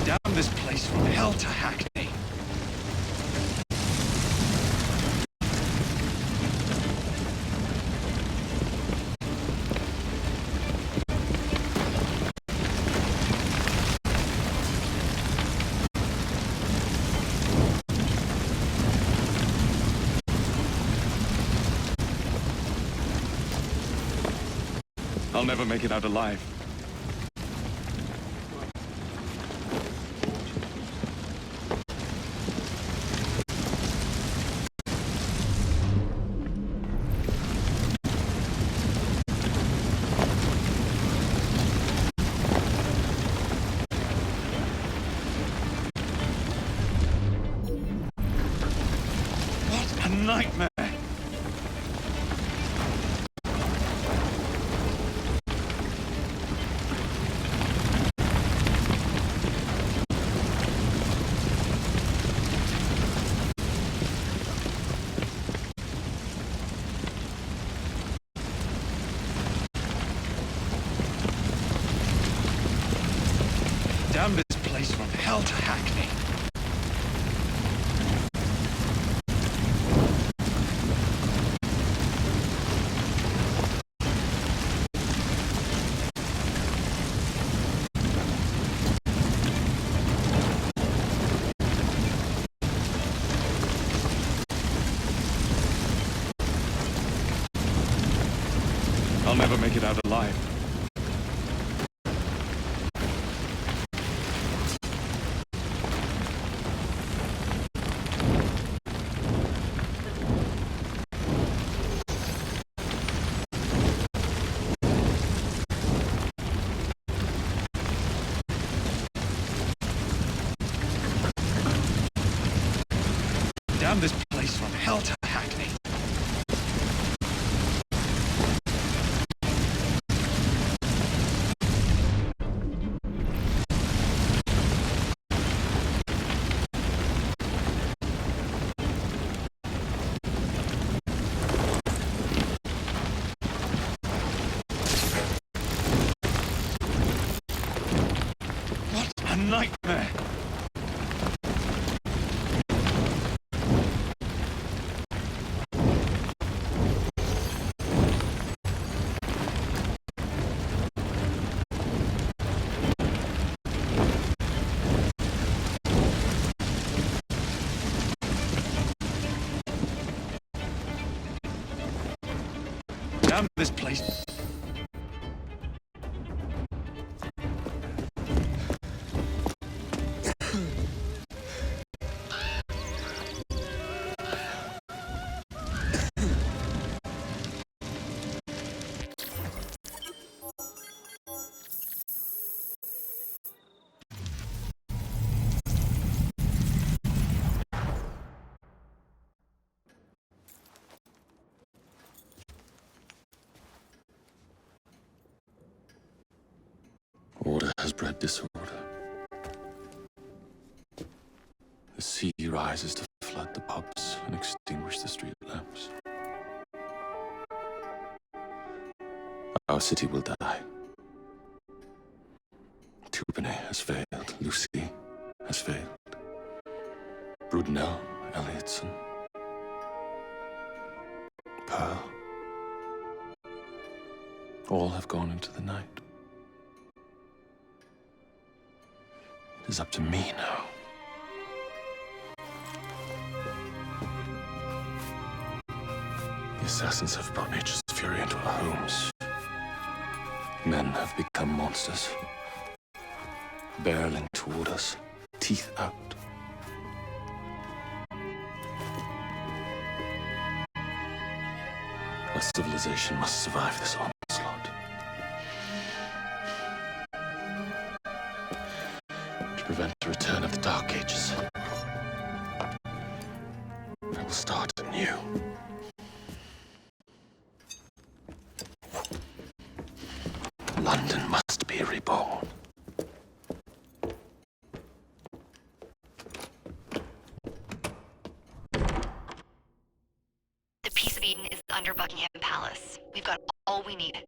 Damn this place from hell to Hackney! I'll never make it out alive. What a nightmare! Damn this place from hell to Hackney! I'll never make it out alive. Damn this place from hell to Hackney! nightmare. Damn this place. Order has bred disorder. The sea rises to flood the pubs and extinguish the street lamps. Our city will die. Tupene has failed. Lucy has failed. Brudenell, Elliotson, Pearl. All have gone into the night. It is up to me now. The assassins have brought nature's fury into our homes. Men have become monsters, barreling toward us, teeth out. Our civilization must survive this onslaught. To prevent the return of the Dark Ages, I will start anew. London must be reborn. The Peace of Eden is under Buckingham Palace. We've got all we need.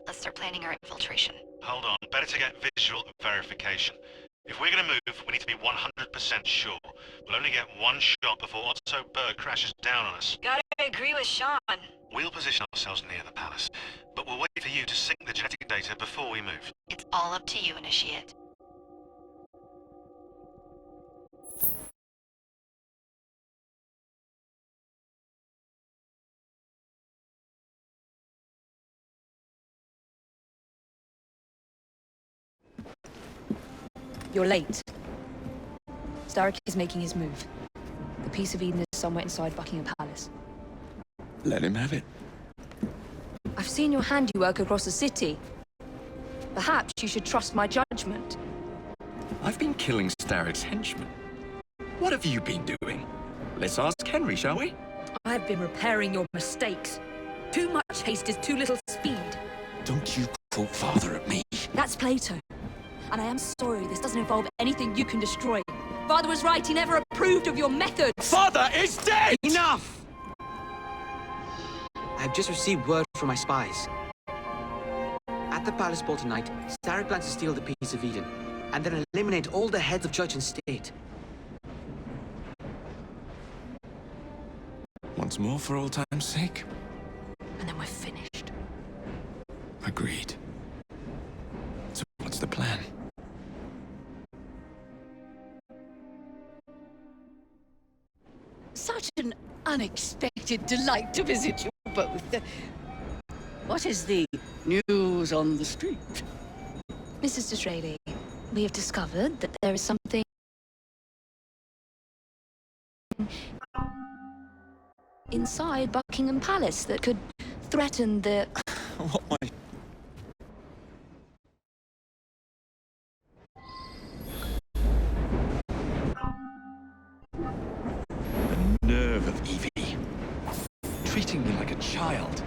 Let's start planning our infiltration. Hold on, better to get visual verification. If we're gonna move, we need to be 100% sure. We'll only get one shot before Otto Berg crashes down on us. Gotta agree with Sean. We'll position ourselves near the palace, but we'll wait for you to sync the genetic data before we move. It's all up to you, Initiate. You're late. Starrick is making his move. The Peace of Eden is somewhere inside Buckingham Palace. Let him have it. I've seen your handiwork across the city. Perhaps you should trust my judgment. I've been killing Starrick's henchmen. What have you been doing? Let's ask Henry, shall we? I've been repairing your mistakes. Too much haste is too little speed. Don't you quote father at me. That's Plato. And I am sorry this doesn't involve anything you can destroy. Father was right, he never approved of your methods. Father is dead! Enough! I've just received word from my spies. At the palace ball tonight, Starrick plans to steal the Peace of Eden, and then eliminate all the heads of church and state. Once more for old time's sake. And then we're finished. Agreed. So what's the plan? Such an unexpected delight to visit you both. What is the news on the street? Mrs. Disraeli, we have discovered that there is something inside Buckingham Palace that could threaten the... What my... The nerve of Evie. Treating me like a child.